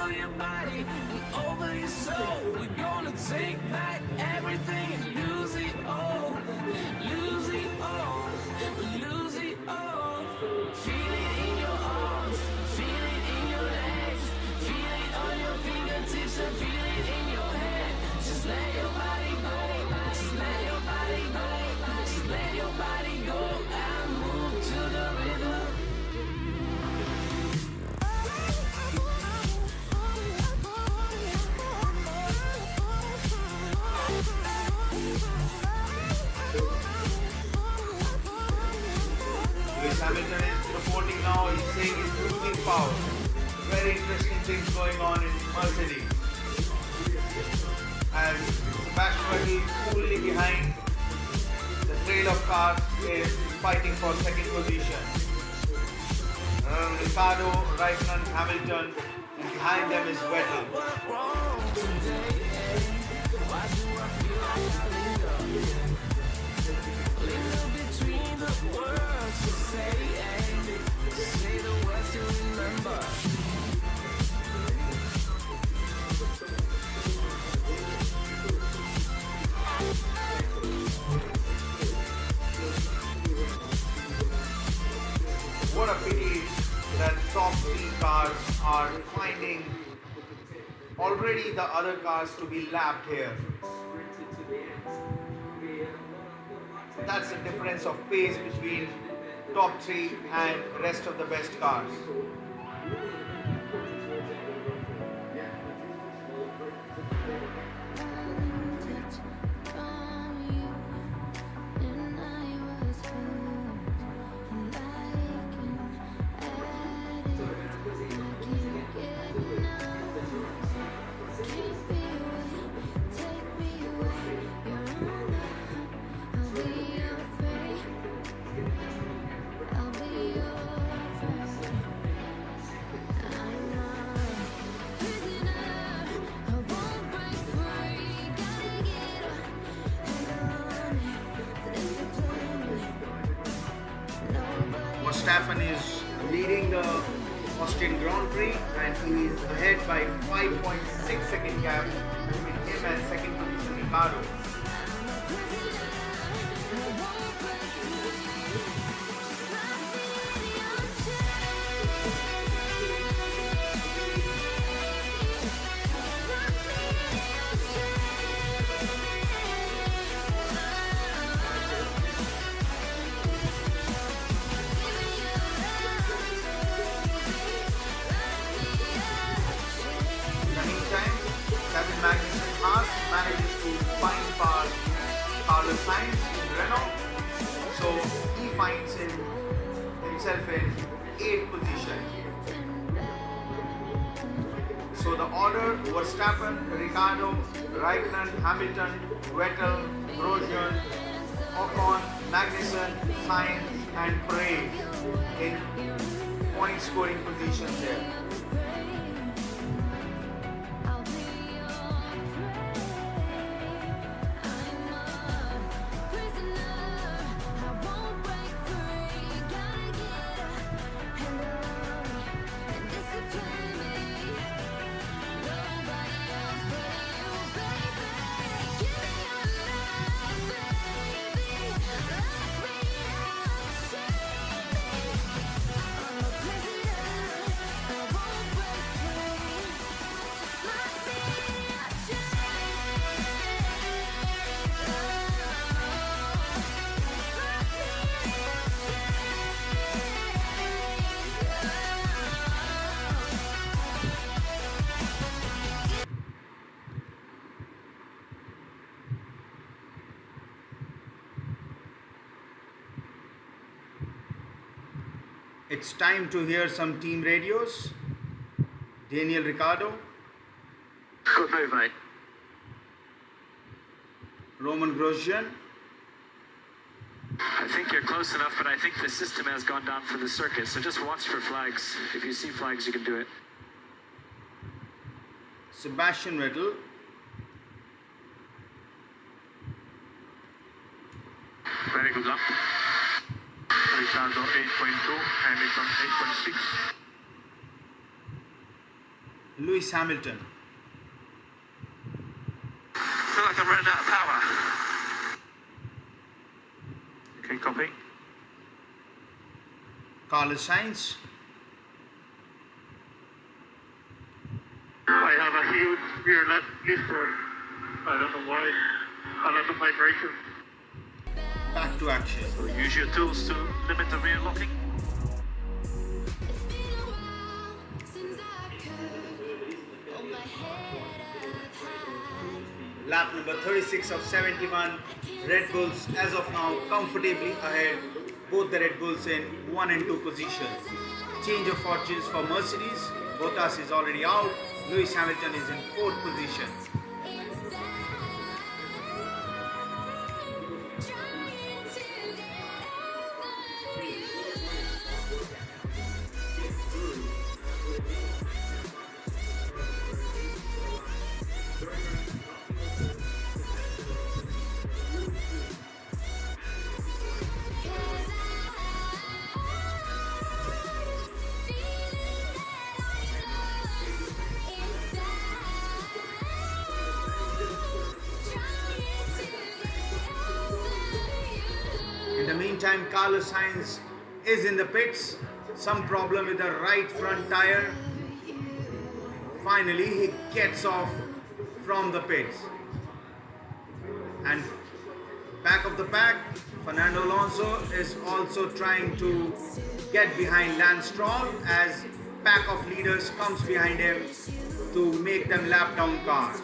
S1: Hamilton is reporting now, he's saying he's losing power. Very interesting things going on in Mercedes. And Sebastian Vettel coolly behind the trail of cars is fighting for second position. Ricardo, Raikkonen, Hamilton, and behind them is Vettel. What a pity that top 3 cars are finding already the other cars to be lapped here. That's the difference of pace between top 3 and rest of the best cars. Verstappen is leading the Austrian Grand Prix and he is ahead by 5.6 second gap between him and second position Ricardo. Manages to find Carlos Sainz in Renault, so he finds himself in 8th position. So So the order: Verstappen, Ricciardo, Raikkonen, Hamilton, Vettel, Grosjean, Ocon, Magnussen, Sainz and PREIS in point scoring positions there. It's time to hear some team radios. Daniel Ricciardo,
S2: Good move, mate.
S1: Roman Grosjean,
S4: I think you're close enough, but I think the system has gone down for the circuit, so just watch for flags. If you see flags, you can do it.
S1: Sebastian Vettel,
S3: Very good lap. Ricciardo 8.2, Hamilton 8.6.
S1: Lewis Hamilton,
S2: I feel like I'm running out of power.
S3: Okay, copy.
S1: Carlos Sainz,
S3: I have a huge rear left blister. I don't know why. A lot of vibration.
S1: back to action.
S2: So use your tools to limit the rear locking.
S1: Lap number 36 of 71. Red Bulls as of now comfortably ahead. Both the Red Bulls in 1 and 2 positions. Change of fortunes for Mercedes. Bottas is already out. Lewis Hamilton is in 4th position. In the meantime, Carlos Sainz is in the pits. Some problem with the right front tire. Finally, he gets off from the pits. And back of the pack, Fernando Alonso is also trying to get behind Lance Stroll as pack of leaders comes behind him to make them lap down car.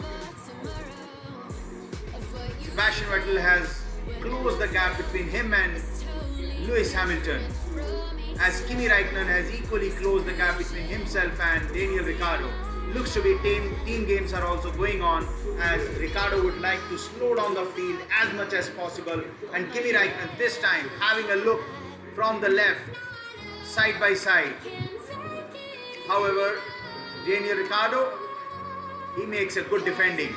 S1: Sebastian Vettel has closed the gap between him and Lewis Hamilton, as Kimi Raikkonen has equally closed the gap between himself and Daniel Ricciardo. Looks to be team games are also going on, as Ricciardo would like to slow down the field as much as possible, and Kimi Raikkonen this time having a look from the left, side by side. However, Daniel Ricciardo, he makes a good defending.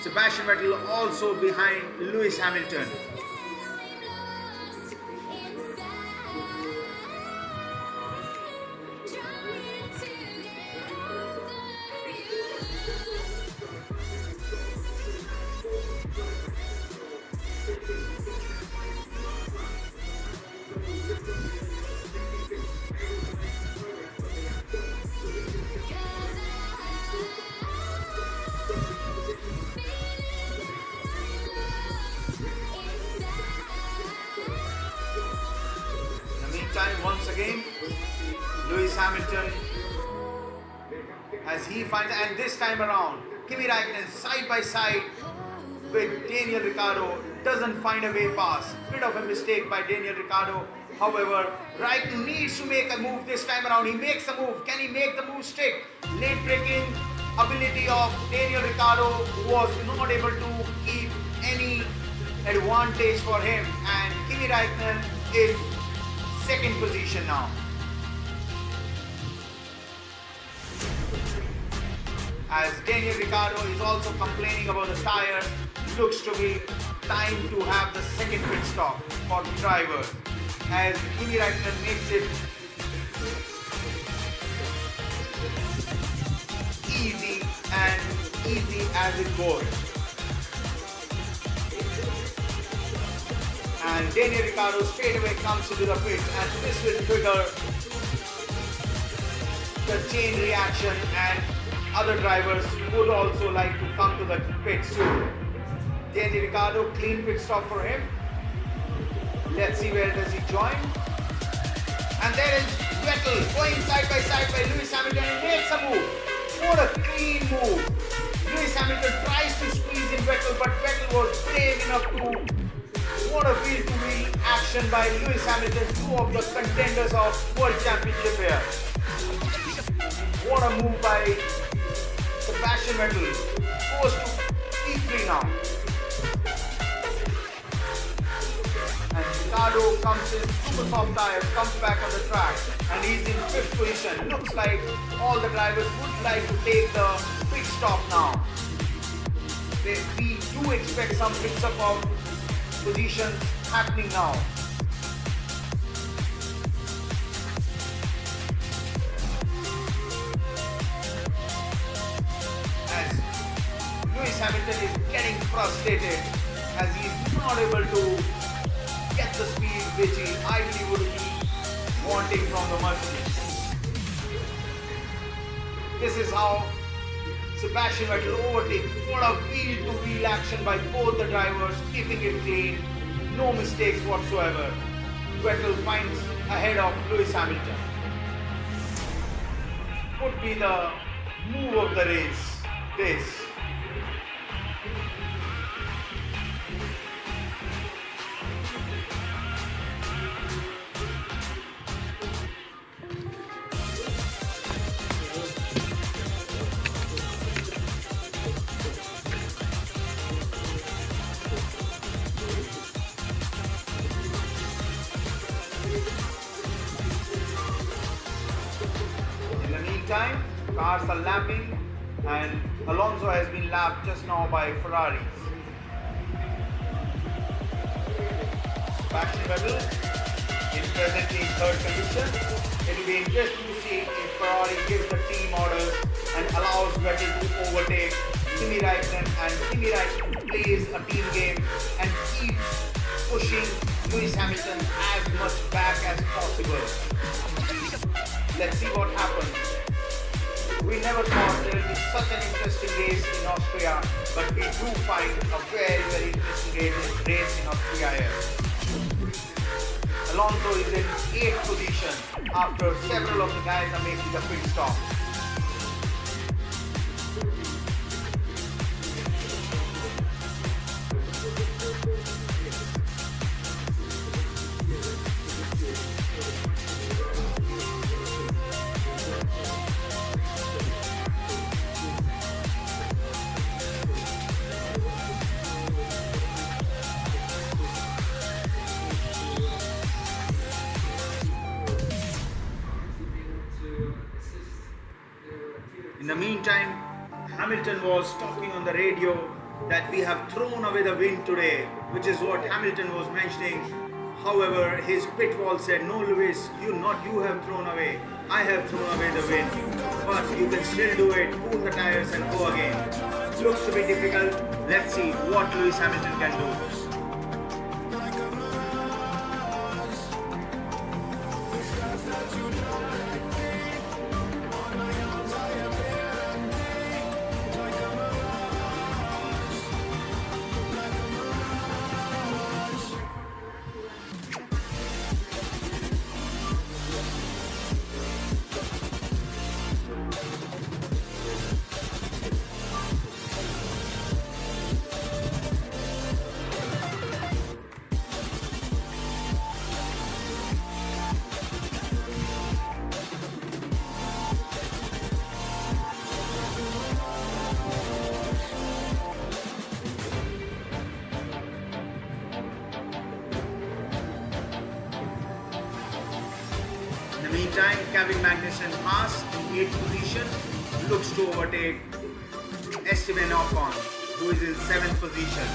S1: Sebastian Vettel also behind Lewis Hamilton. Once again, Lewis Hamilton, as he finds, and this time around, Kimi Raikkonen side by side with Daniel Ricciardo, doesn't find a way past. Bit of a mistake by Daniel Ricciardo. However, Raikkonen needs to make a move this time around. He makes a move. Can he make the move stick? Late braking, ability of Daniel Ricciardo, who was not able to keep any advantage for him, and Kimi Räikkönen is second position now. As Daniel Ricciardo is also complaining about the tires, looks to be time to have the second pit stop for the driver, as Kimi Räikkönen makes it easy as it goes. And Daniel Ricciardo straight away comes into the pit, and this will trigger the chain reaction, and other drivers would also like to come to the pit soon. Daniel Ricciardo, clean pit stop for him. Let's see where does he join. And there is Vettel going side by Lewis Hamilton, and makes a move. What a clean move. Lewis Hamilton tries to squeeze in Vettel, but Vettel was brave enough to. What a wheel-to-wheel action by Lewis Hamilton, two of the contenders of World Championship here. What a move by Sebastian Vettel. Goes to P3 now. And Ricciardo comes in super soft tires, comes back on the track, and he's in 5th position. Looks like all the drivers would like to take the pit stop now. We do expect some mix-up of positions happening now. As Lewis Hamilton is getting frustrated as he is not able to get the speed which he ideally would be wanting from the Mercedes. This is how Sebastian Vettel overtakes. What a wheel-to-wheel action by both the drivers, keeping it clean, no mistakes whatsoever. Vettel finds ahead of Lewis Hamilton. Could be the move of the race, this. Time, cars are lapping, and Alonso has been lapped just now by Ferraris. Sebastian Vettel is presently in 3rd position. It will be interesting to see if Ferrari gives the team orders and allows Vettel to overtake Kimi Räikkönen, and Kimi Räikkönen plays a team game and keeps pushing Lewis Hamilton as much back as possible. Let's see what happens. We never thought there would be such an interesting race in Austria, but we do find a very, very interesting race in Austria here. Alonso is in 8th position after several of the guys are making the pit stop. In the meantime, Hamilton was talking on the radio that we have thrown away the win today, which is what Hamilton was mentioning. However, his pit wall said, no Lewis, you have thrown away. I have thrown away the win. But you can still do it, cool the tires and go again. Looks to be difficult. Let's see what Lewis Hamilton can do. meantime, Kevin Magnussen Haas in 8th position looks to overtake Esteban Ocon, who is in 7th position.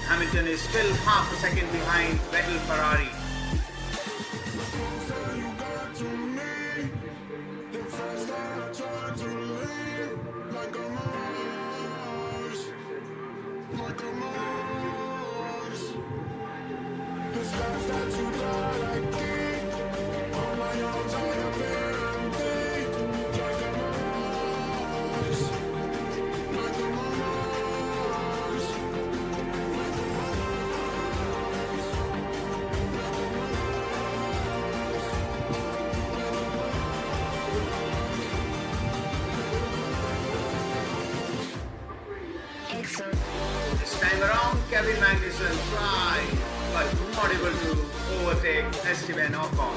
S1: Hamilton is still half a second behind Vettel Ferrari. This time around, Kevin Magnussen tried, but not able to overtake Esteban Ocon.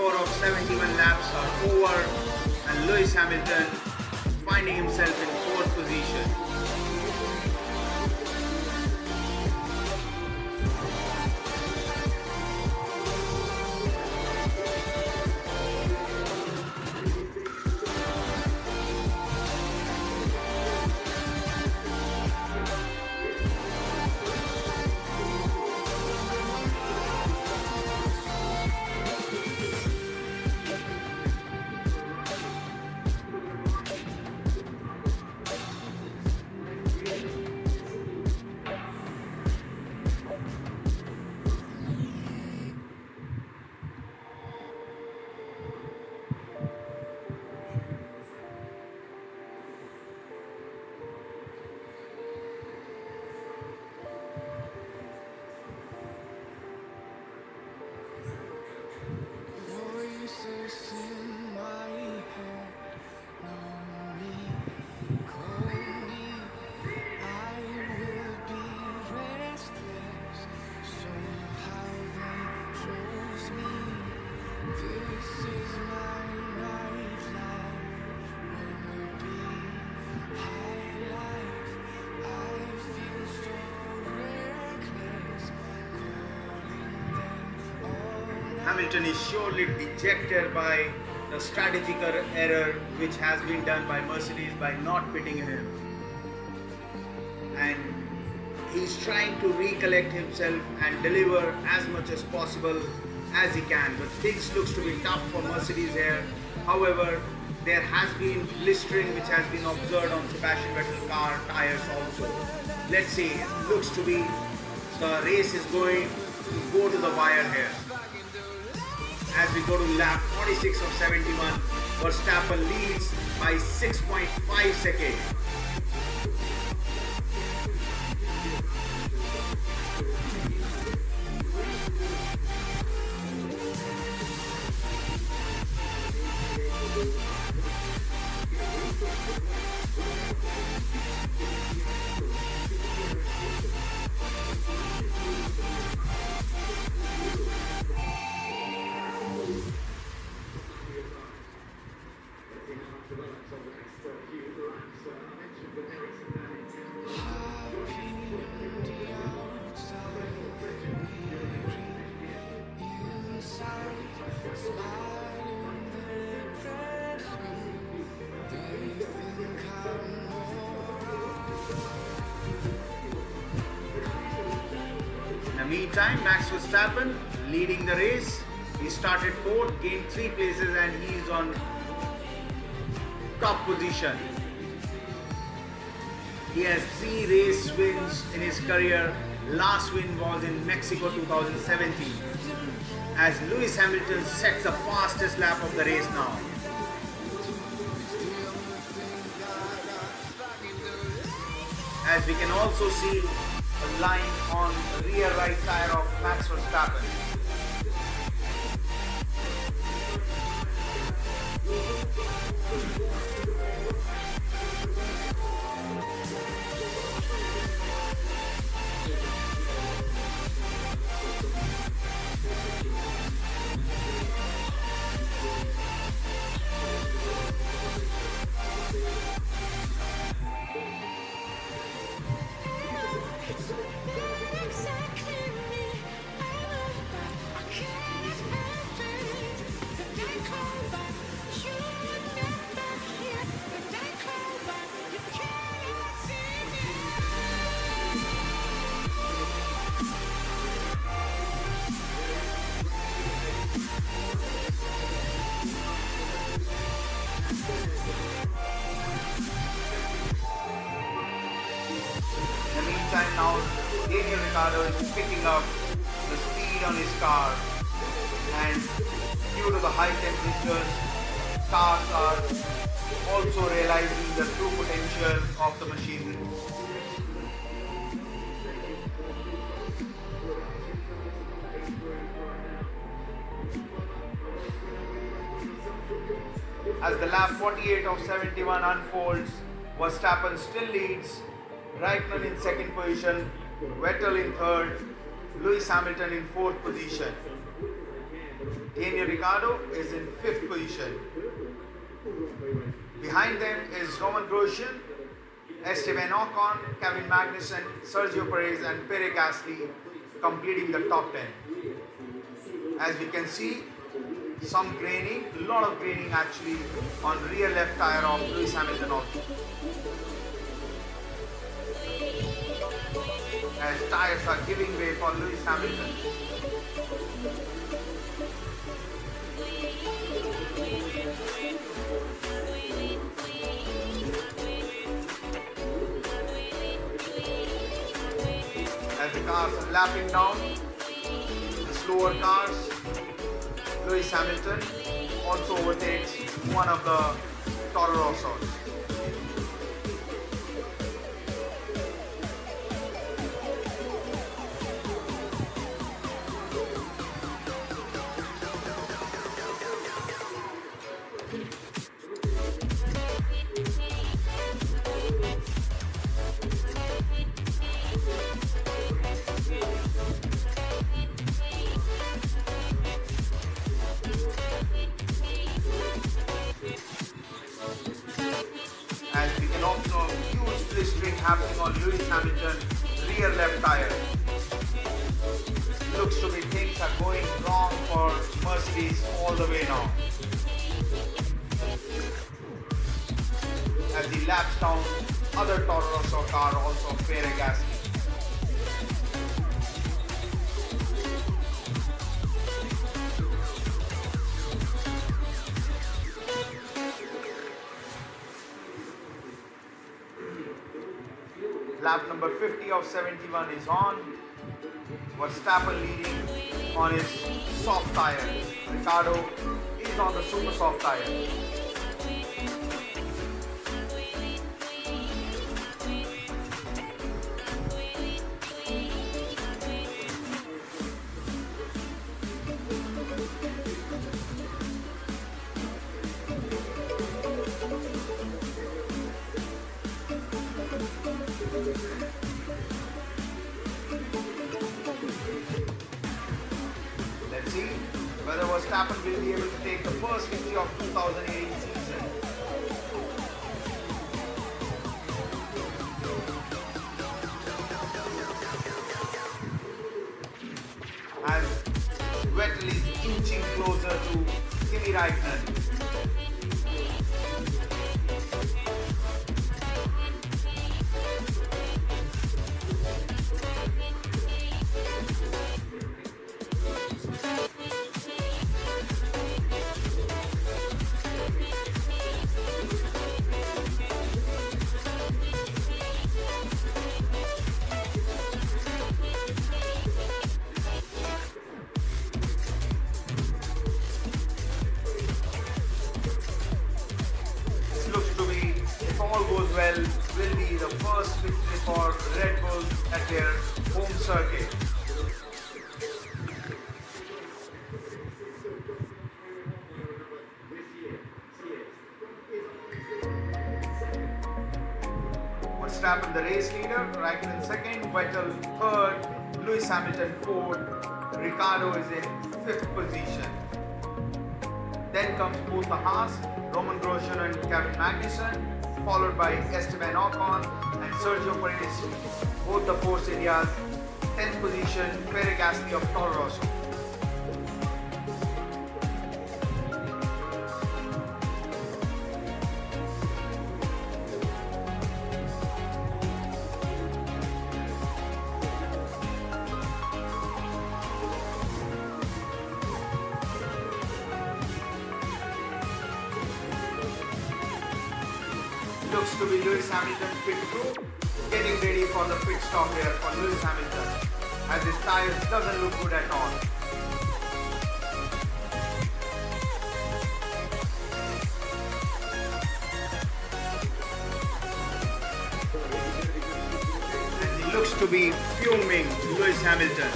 S1: Of 71 laps are over, and Lewis Hamilton finding himself in 4th position. Hamilton is surely dejected by the strategic error which has been done by Mercedes by not pitting him, and he's trying to recollect himself and deliver as much as possible as he can, but things looks to be tough for Mercedes here. However, there has been blistering which has been observed on Sebastian Vettel car tires also. Let's see, it looks to be the race is going to go to the wire here. As we go to lap 46 of 71, Verstappen leads by 6.5 seconds. Meantime, Max Verstappen leading the race. He started 4th, gained 3 places, and he is on top position. He has 3 race wins in his career. Last win was in Mexico 2017. As Lewis Hamilton sets the fastest lap of the race now. As we can also see a line on the rear right tire of Max Verstappen. And now Daniel Ricciardo is picking up the speed on his car, and due to the high temperatures, cars are also realizing the true potential of the machinery. As the lap 48 of 71 unfolds, Verstappen still leads, Raikkonen in second position, Vettel in third, Lewis Hamilton in fourth position. Daniel Ricciardo is in fifth position. Behind them is Roman Grosjean, Esteban Ocon, Kevin Magnussen, Sergio Perez and Pierre Gasly completing the top 10. As we can see, some graining, a lot of graining actually on rear left tire of Lewis Hamilton also. As tires are giving way for Lewis Hamilton. As the cars are lapping down, the slower cars, Lewis Hamilton also overtakes one of the Toro Rossos. As we can observe, huge blistering happening on Lewis Hamilton rear left tire. Looks to be things are going wrong for Mercedes all the way now. As he laps down other Toro Rosso car, also Pierre Gasly. Lap number 50 of 71 is on. Verstappen leading on his soft tire. Ricciardo is on the super soft tire. Let's see whether Verstappen will be able to take the first victory of 2018 season. As Vettel is inching closer to Kimi Raikkonen. Well, will be the first victory for Red Bull at their home circuit. Verstappen the race leader, Raikkonen second, Vettel third, Lewis Hamilton fourth, Ricciardo is in fifth position. Then comes both the Haas, Roman Grosjean and Kevin Magnussen, followed by Esteban Ocon and Sergio Perez, both the Force India's 10th position, Pierre Gasly of Toro Rosso. Looks to be Lewis Hamilton pit crew getting ready for for the pit stop here for Lewis Hamilton, as his tires doesn't look good at all. And he looks to be fuming, Lewis Hamilton.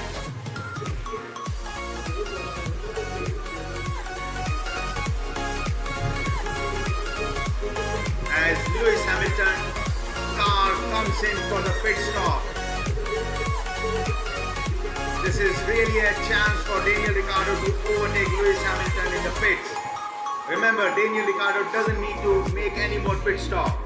S1: As Lewis Hamilton car comes in for the pit stop. This is really a chance for Daniel Ricciardo to overtake Lewis Hamilton in the pits. Remember, Daniel Ricciardo doesn't need to make any more pit stop.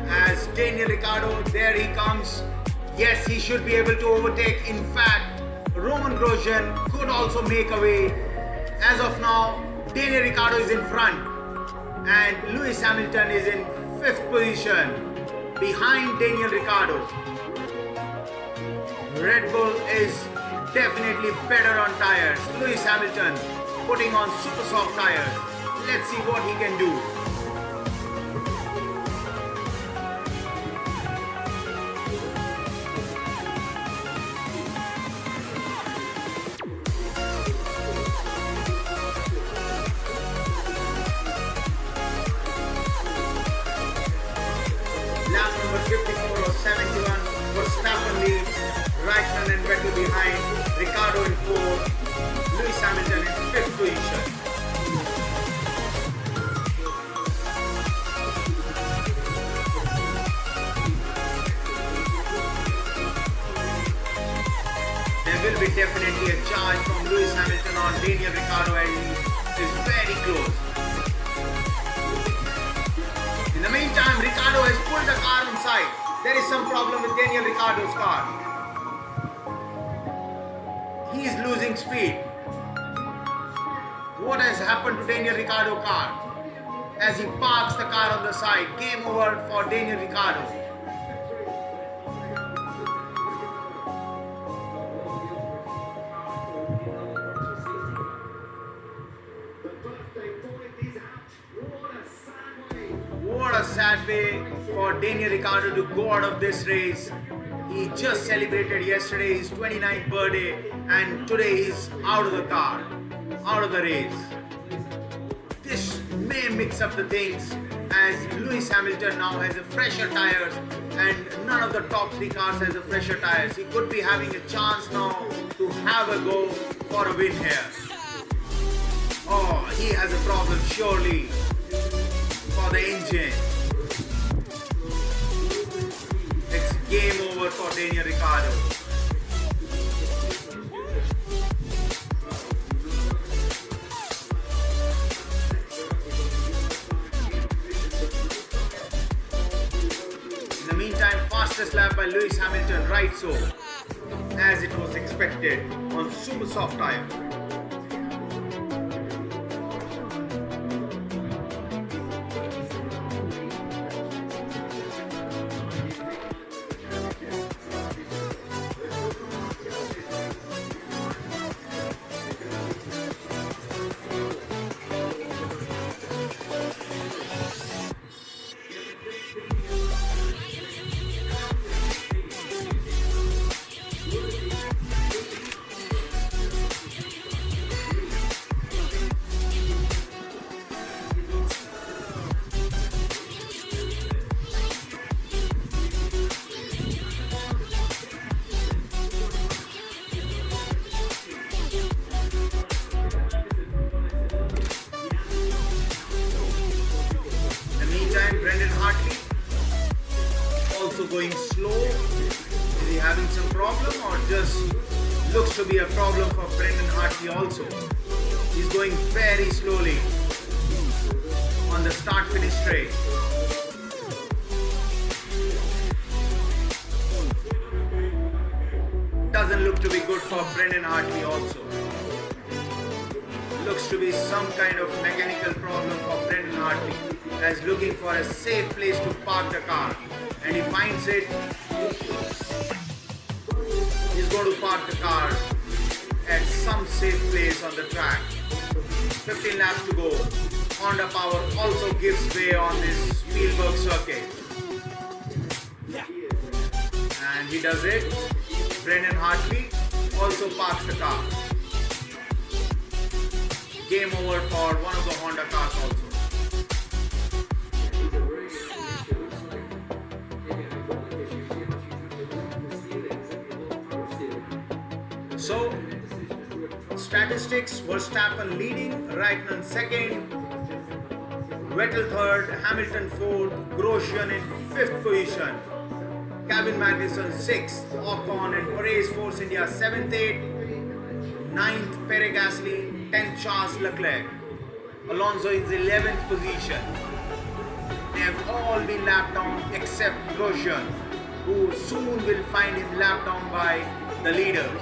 S1: As Daniel Ricciardo, there he comes. Yes, he should be able to overtake. In fact, Roman Grosjean could also make a way. As of now, Daniel Ricciardo is in front and Lewis Hamilton is in 5th position behind Daniel Ricciardo. Red Bull is definitely better on tires. Lewis Hamilton putting on super soft tires. Let's see what he can do. Lap number 54 or 71 Verstappen leads, Raikkonen and Vettel behind, Ricciardo in 4th, Lewis Hamilton in 5th position. There will be definitely a charge from Lewis Hamilton on Daniel Ricciardo and he is very close. In the meantime, Ricciardo has pulled the car on side. There is some problem with Daniel Ricciardo's car. He is losing speed. What has happened to Daniel Ricciardo's car? As he parks the car on the side, game over for Daniel Ricciardo. What a sad way for Daniel Ricciardo to go out of this race. He just celebrated yesterday his 29th birthday and today he's out of the car, out of the race. This may mix up the things as Lewis Hamilton now has a fresher tires and none of the top 3 cars has a fresher tires. He could be having a chance now to have a go for a win here. Oh, he has a problem surely for the engine. It's game over for Daniel Ricciardo. In the meantime, fastest lap by Lewis Hamilton, right so, as it was expected on super soft tire. Going slow? Is he having some problem or just looks to be a problem for Brendan Hartley also? He's going very slowly on the start-finish straight. Doesn't look to be good for Brendan Hartley also. Looks to be some kind of mechanical problem for Brendan Hartley as looking for a safe place to park the car. And he finds it. He's going to park the car at some safe place on the track. 15 laps to go. Honda power also gives way on this Spielberg circuit. And he does it. Brendan Hartley also parks the car. Game over for one of the Honda cars also. So, statistics: Verstappen leading, Raikkonen second, Vettel third, Hamilton fourth, Grosjean in fifth position, Kevin Magnussen sixth, Ocon and PREIS Force India 7th, 8th, 9th Pierre Gasly, 10th Charles Leclerc, Alonso is 11th position. They have all been lapped down except Grosjean, who soon will find him lapped down by the leaders.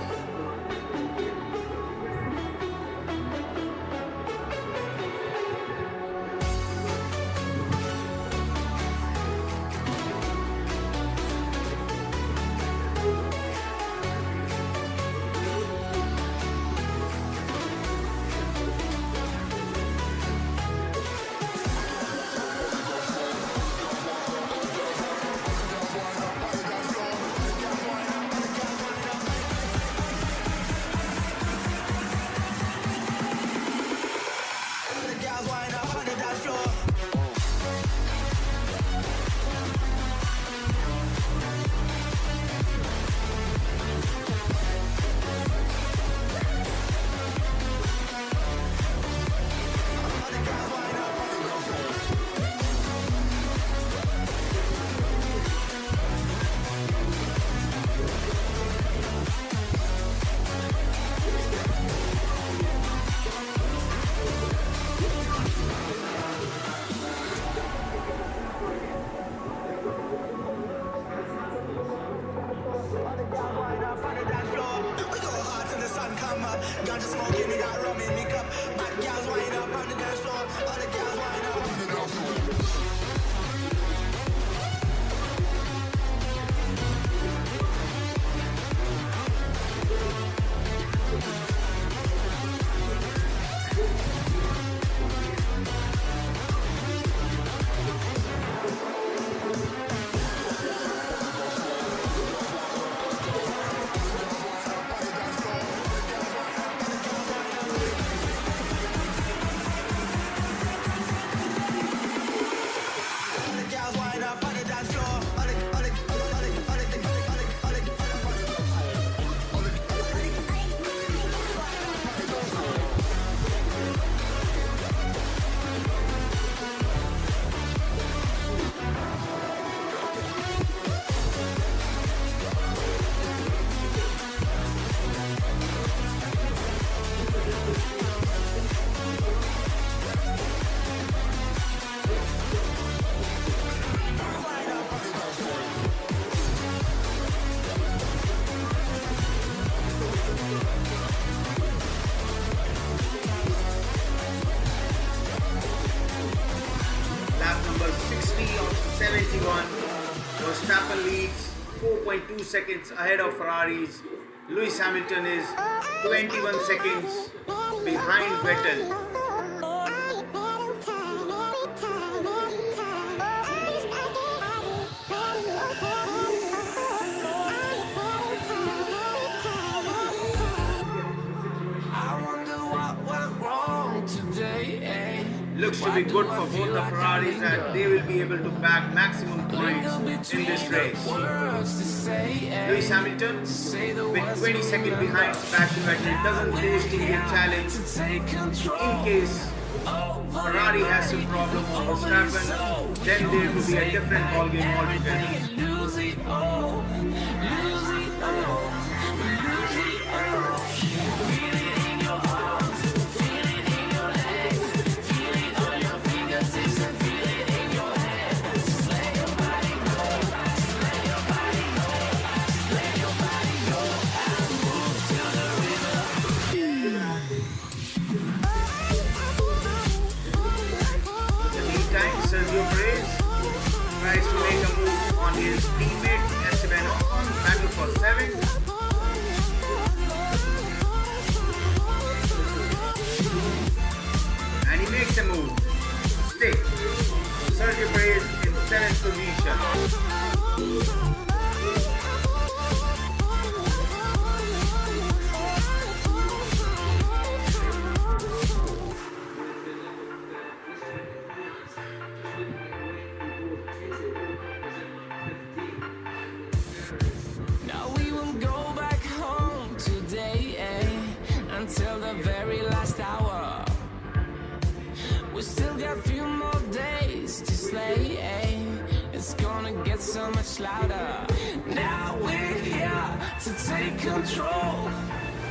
S1: Verstappen leads 4.2 seconds ahead of Ferraris. Lewis Hamilton is 21 seconds behind Vettel. Looks to be good for both the Ferraris, and they will be able to bag maximum points in this race. Lewis Hamilton, with 20 seconds behind Sebastian Vettel, doesn't host Indian challenge. In case Ferrari has some problem on Verstappen, then there will be a different ballgame altogether. Tries to make a move on his teammate Esteban Ocon, battle for 7th.
S5: till the very last hour. We still got a few more days to slay. It's gonna get so much louder. Now we're here to take control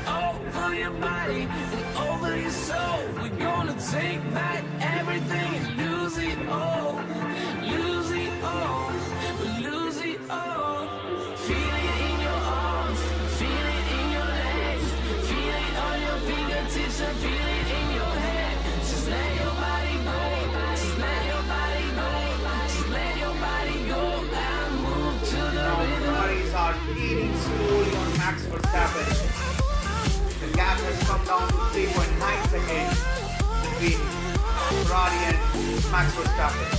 S5: over your body and over your soul. We're gonna take back everything and lose it all. Lose it all. Lose it all. Feel it in your arms. Feel it in your legs. Feel it on your fingertips and feel it in your head. Just let your body go. Just let your body go. Just let your body go and move to the rhythm.
S1: Ferraris are leading slowly on Max Verstappen. The gap has come down to 3.9 seconds between Ferrari and Max Verstappen.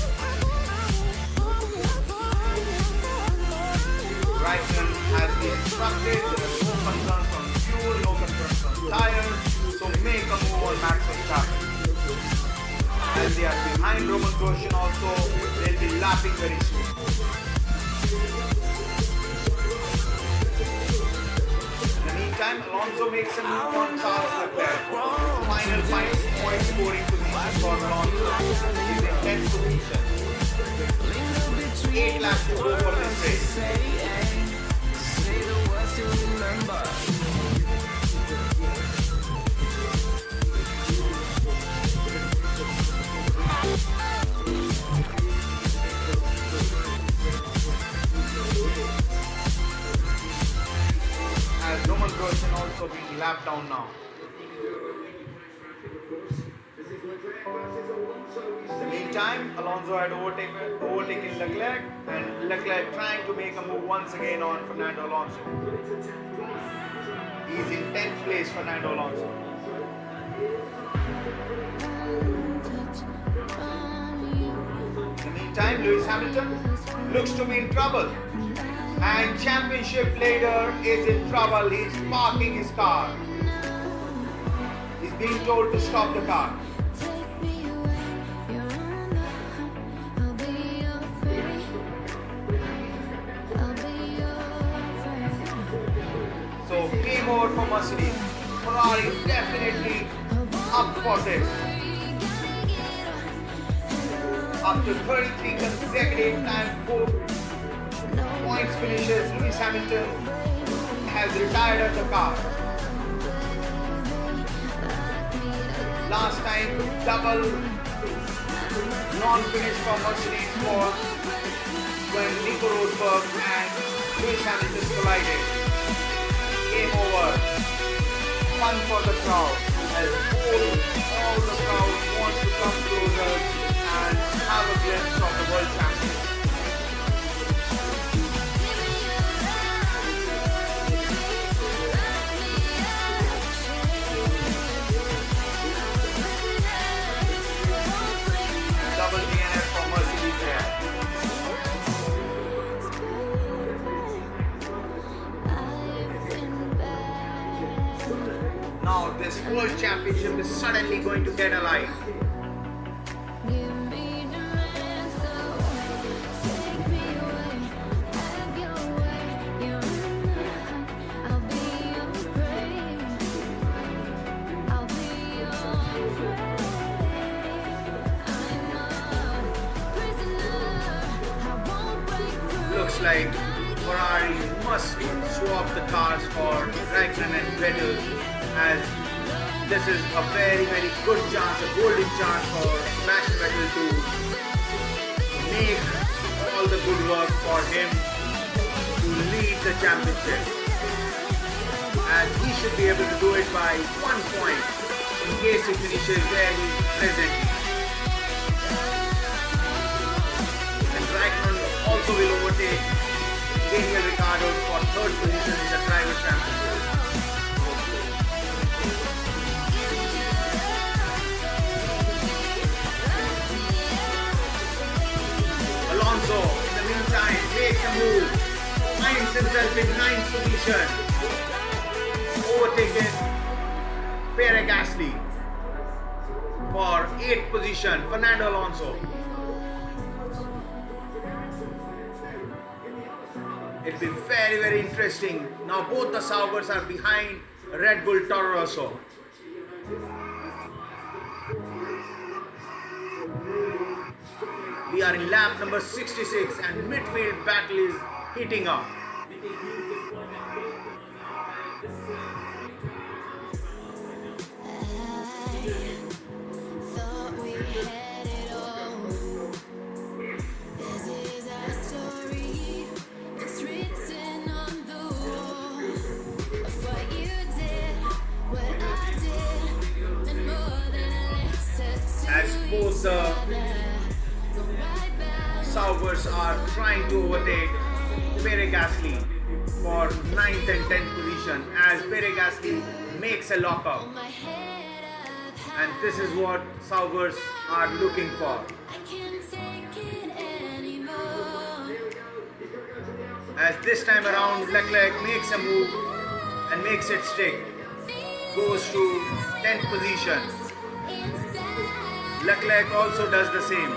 S1: Raikkonen has been instructed there are no concerns on fuel, no concerns on tires, so make a move on Max Verstappen. As they are behind Roman Grosjean also, they'll be lapping very soon. In the meantime, Alonso makes a move on Charles Leclerc. Final point scoring position for Alonso. He's in 10th position. 8 laps to go for this race.
S5: Say the words you remember.
S1: As Roman Grosjean also being lapped down now. In the meantime, Alonso had overtaken Leclerc, and Leclerc trying to make a move once again on Fernando Alonso. He's in 10th place, Fernando Alonso. In the meantime, Lewis Hamilton looks to be in trouble. And championship leader is in trouble. He's parking his car. He's being told to stop the car. So game over for Mercedes. Ferrari definitely up for this. After 33 consecutive time points finishes, Lewis Hamilton has retired at the car. Last time double non-finish for Mercedes was when Nico Rosberg and Lewis Hamilton collided. Game over. Fun for the crowd as all the crowd wants to come closer and have a glimpse of the world champion. Double DNF for Mercedes there. Now this world championship is suddenly going to get alive. Looks like Ferrari must swap the cars for Raikkonen and Vettel, as this is a very good chance, a golden chance for Sebastian Vettel to make all the good work for him to lead the championship, and he should be able to do it by 1 point in case he finishes where he's presently. And Raikkonen also will overtake Daniel Ricciardo for 3rd position in the Driver Championship. Alonso, in the meantime, makes a move, finds himself in 9th position, overtaken Pierre Gasly for 8th position, Fernando Alonso. It'll be very interesting. Now both the Saubers are behind Red Bull Toro Rosso. We are in lap number 66 and midfield battle is heating up.
S5: Thought we had it all. This is our story. It's written on the wall of what you did, what I did, and more than a letter to
S1: As both the Sauvers are trying to overtake Gasly for 9th and 10th position as Gasly makes a lockup.
S5: my head up high.
S1: And this is what Sauvers are looking for.
S5: I can't take it anymore.
S1: As this time around Leclerc makes a move and makes it stick. Goes to 10th position. Leclerc also does the same.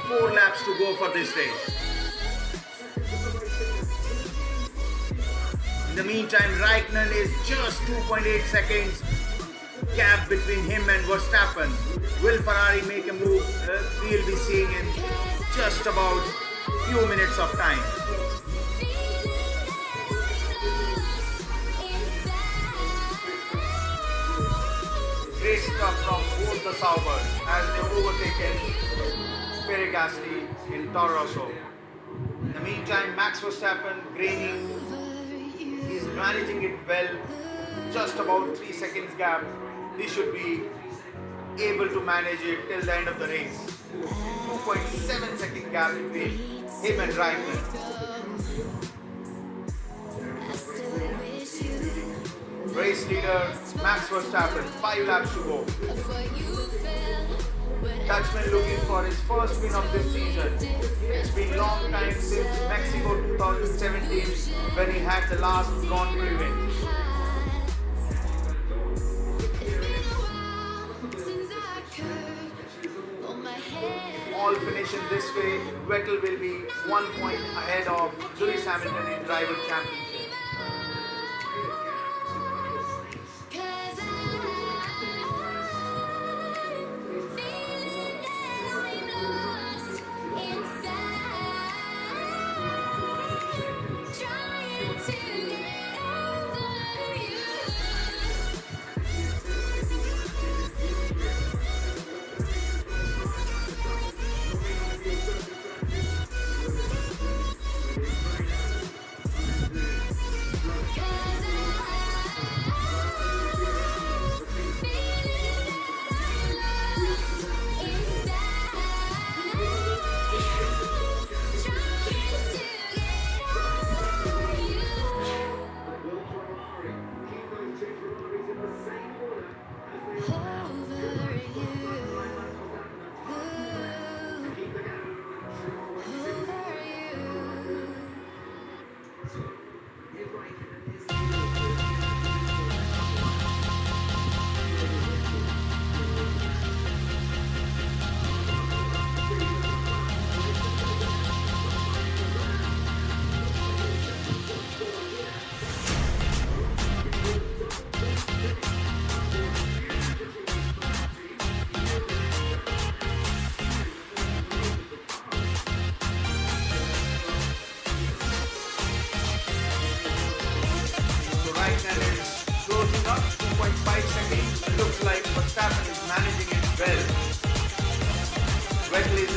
S1: 4 laps to go for this race. In the meantime, Raikkonen is just 2.8 seconds gap between him and Verstappen. Will Ferrari make a move? We'll be seeing in just about few minutes of time. Great stuff from both the Sauvers as they overtaken Gasly in Toro Rosso. In the meantime, Max Verstappen gaining. He's managing it well. Just about 3 seconds gap. He should be able to manage it till the end of the race. 2.7 second gap between him and Raikkonen. Race leader Max Verstappen, 5 laps to go. Dutchman looking for his first win of this season. It's been a long time since Mexico 2017 when he had the last Grand Prix win. All finishing this way, Vettel will be 1 point ahead of Lewis Hamilton in driver championship.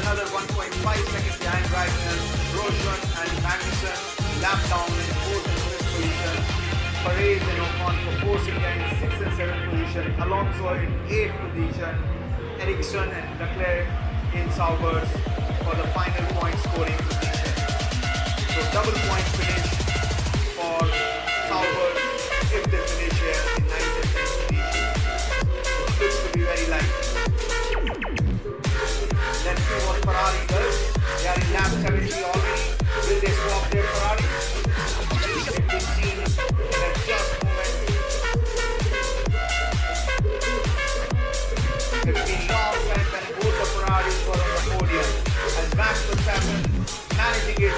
S1: Another 1.5 seconds behind Raikkonen, Grosjean and Magnussen lap down in 4th and 5th position. Perez and Ocon for forcing in 6th and 7th position. Alonso in 8th position. Ericsson and Leclerc in Sauvers for the final point scoring position. So double point finish for Sauvers if they finish here in 9th and 10th position. It looks to be very likely. Let's see what Ferrari does. They are in lap 70 already. Will they swap their Ferrari? If they see in a just moment. It's been long time and both the Ferraris were on the podium. As Max Verstappen managing it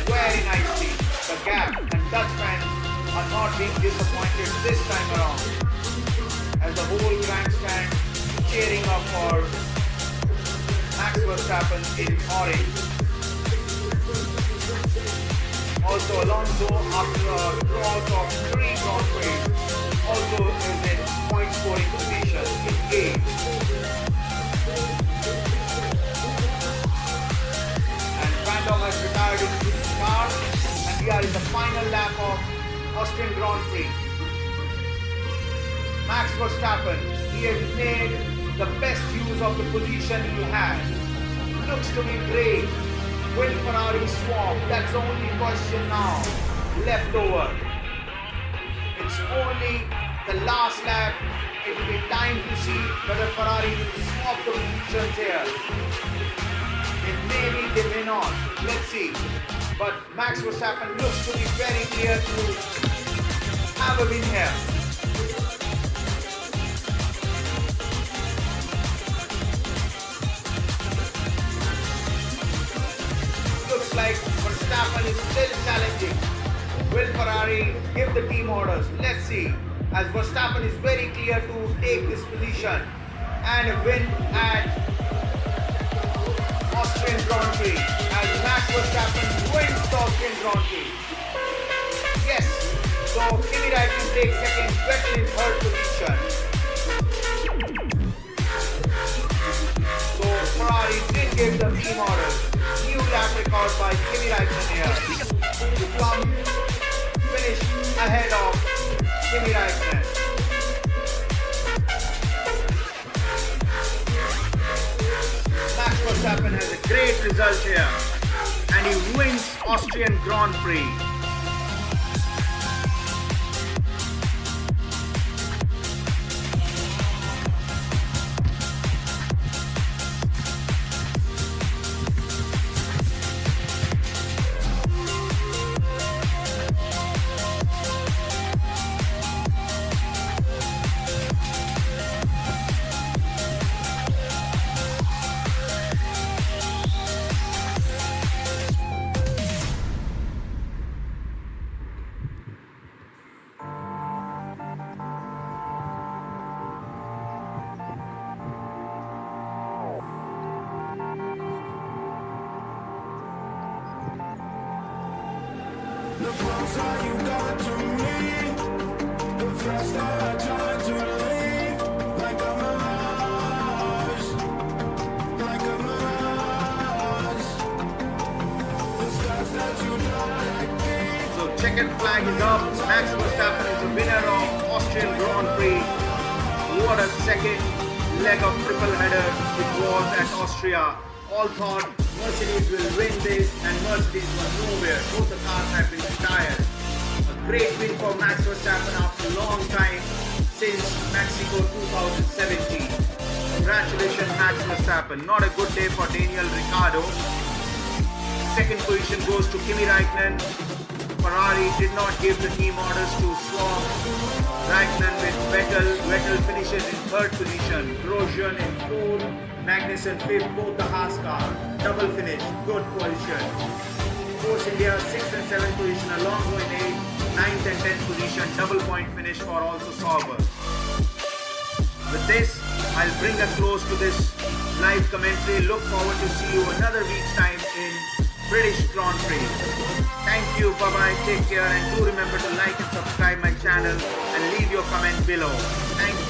S1: very nicely. The gap and Dutch fans are not being disappointed this time around, as the whole grandstand cheering up for Max Verstappen in orange. Also, Alonso, after a drought of 3 Grand Prix, also is in point scoring position in A. And Brabham has retired into his car, and we are in the final lap of Austrian Grand Prix. Max Verstappen, he has made the best use of the position he has. Looks to be great. Will Ferrari swap? That's the only question now left over. It's only the last lap. It will be time to see whether Ferrari will swap the positions here. It maybe they may not. Let's see. But Max Verstappen looks to be very clear to have a win here. Looks like Verstappen is still challenging. Will Ferrari give the team orders? Let's see. As Verstappen is very clear to take this position and win at Austrian Grand Prix. As Max Verstappen wins the Austrian Grand Prix. Yes. So Kimi Raikkonen takes second, Vettel in third position. So Ferrari did give the team orders. New lap record by Kimi Raikkonen here to come finish ahead of Kimi Raikkonen. Max Verstappen has a great result here and he wins Austrian Grand Prix.
S5: The closer you got to me, the faster I try to leave. Like a mirage, like a mirage. The stars that you like me.
S1: So checkered flag is up. Max Verstappen is the winner of Austrian Grand Prix. What a second leg of triple header it was at Austria. All thought Mercedes will win this, and Mercedes was nowhere. Both the cars have been retired. A great win for Max Verstappen after a long time since Mexico 2017. Congratulations Max Verstappen. Not a good day for Daniel Ricciardo. Second position goes to Kimi Raikkonen. Ferrari did not give the team orders to swap Raikkonen with Vettel. Vettel finishes in third position. Grosjean in fourth. Magnussen fifth. Both the Haas car. Double finish. Good position. Force India 6th and 7th position. Alonso in 8th. 9th and 10th position. Double point finish for also Sauber. With this, I'll bring a close to this live commentary. Look forward to see you another week's time in British Grand Prix. Thank you, bye bye, take care, and do remember to like and subscribe my channel and leave your comment below. Thank you.